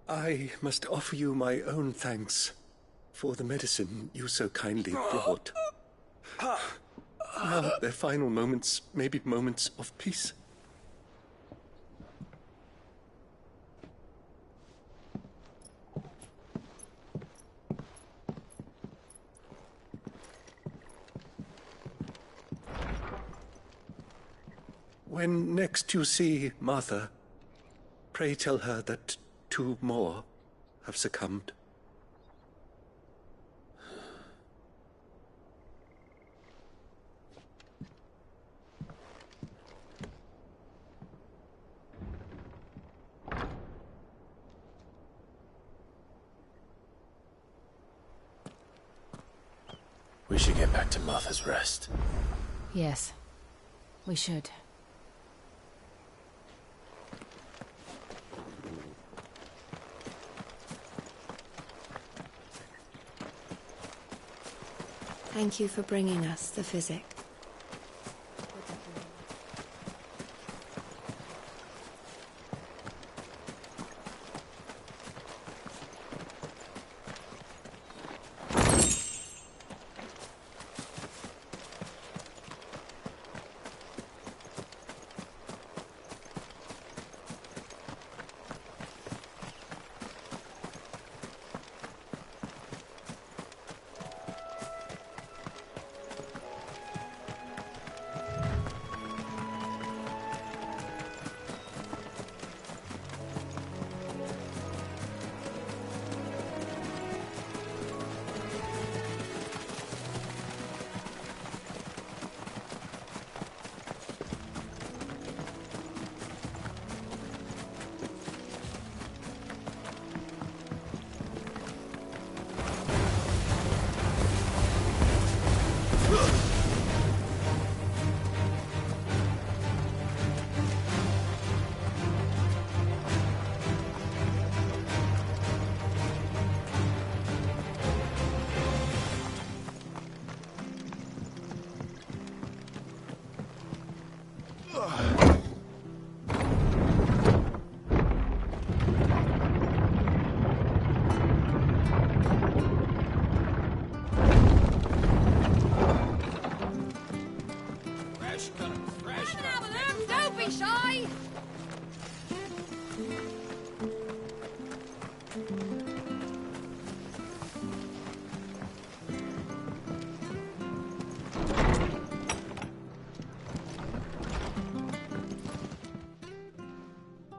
I must offer you my own thanks for the medicine you so kindly brought. Now their final moments may be moments of peace. When next you see Martha, pray tell her that 2 more have succumbed. We should get back to Martha's Rest. Yes, we should. Thank you for bringing us the physic. Don't be shy!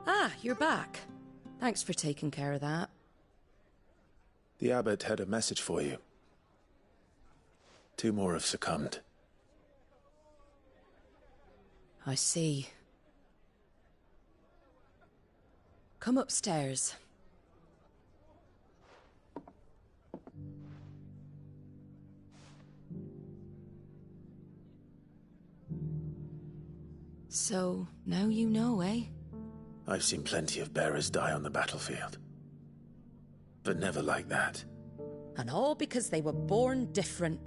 Ah, you're back. Thanks for taking care of that. The abbot had a message for you. 2 more have succumbed. I see. Come upstairs. So, now you know, eh? I've seen plenty of bearers die on the battlefield. But never like that. And all because they were born different.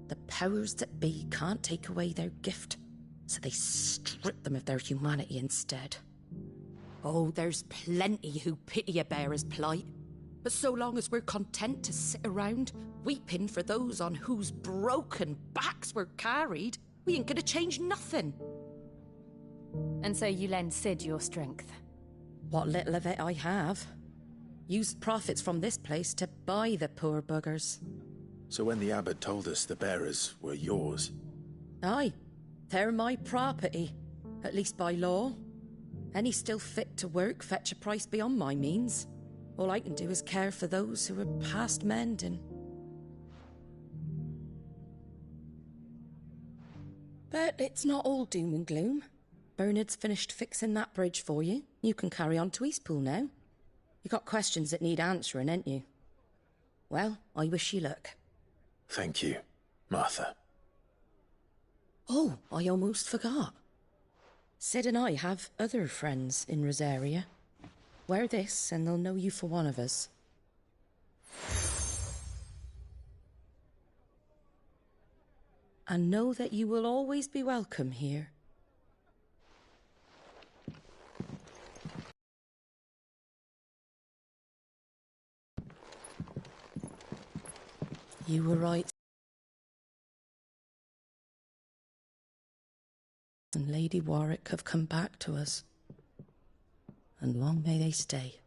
The powers that be can't take away their gift, so they strip them of their humanity instead. Oh, there's plenty who pity a bearer's plight. But so long as we're content to sit around, weeping for those on whose broken backs we're carried, we ain't gonna change nothing. And so you lend Sid your strength? What little of it I have. Used profits from this place to buy the poor buggers. So when the abbot told us the bearers were yours... Aye, they're my property, at least by law. Any still fit to work fetch a price beyond my means. All I can do is care for those who are past mending. But it's not all doom and gloom. Bernard's finished fixing that bridge for you. You can carry on to Eastpool now. You got questions that need answering, ain't you? Well, I wish you luck. Thank you, Martha. Oh, I almost forgot. Sid and I have other friends in Rosaria. Wear this and they'll know you for one of us. And know that you will always be welcome here. You were right. And Lady Warwick have come back to us. And long may they stay.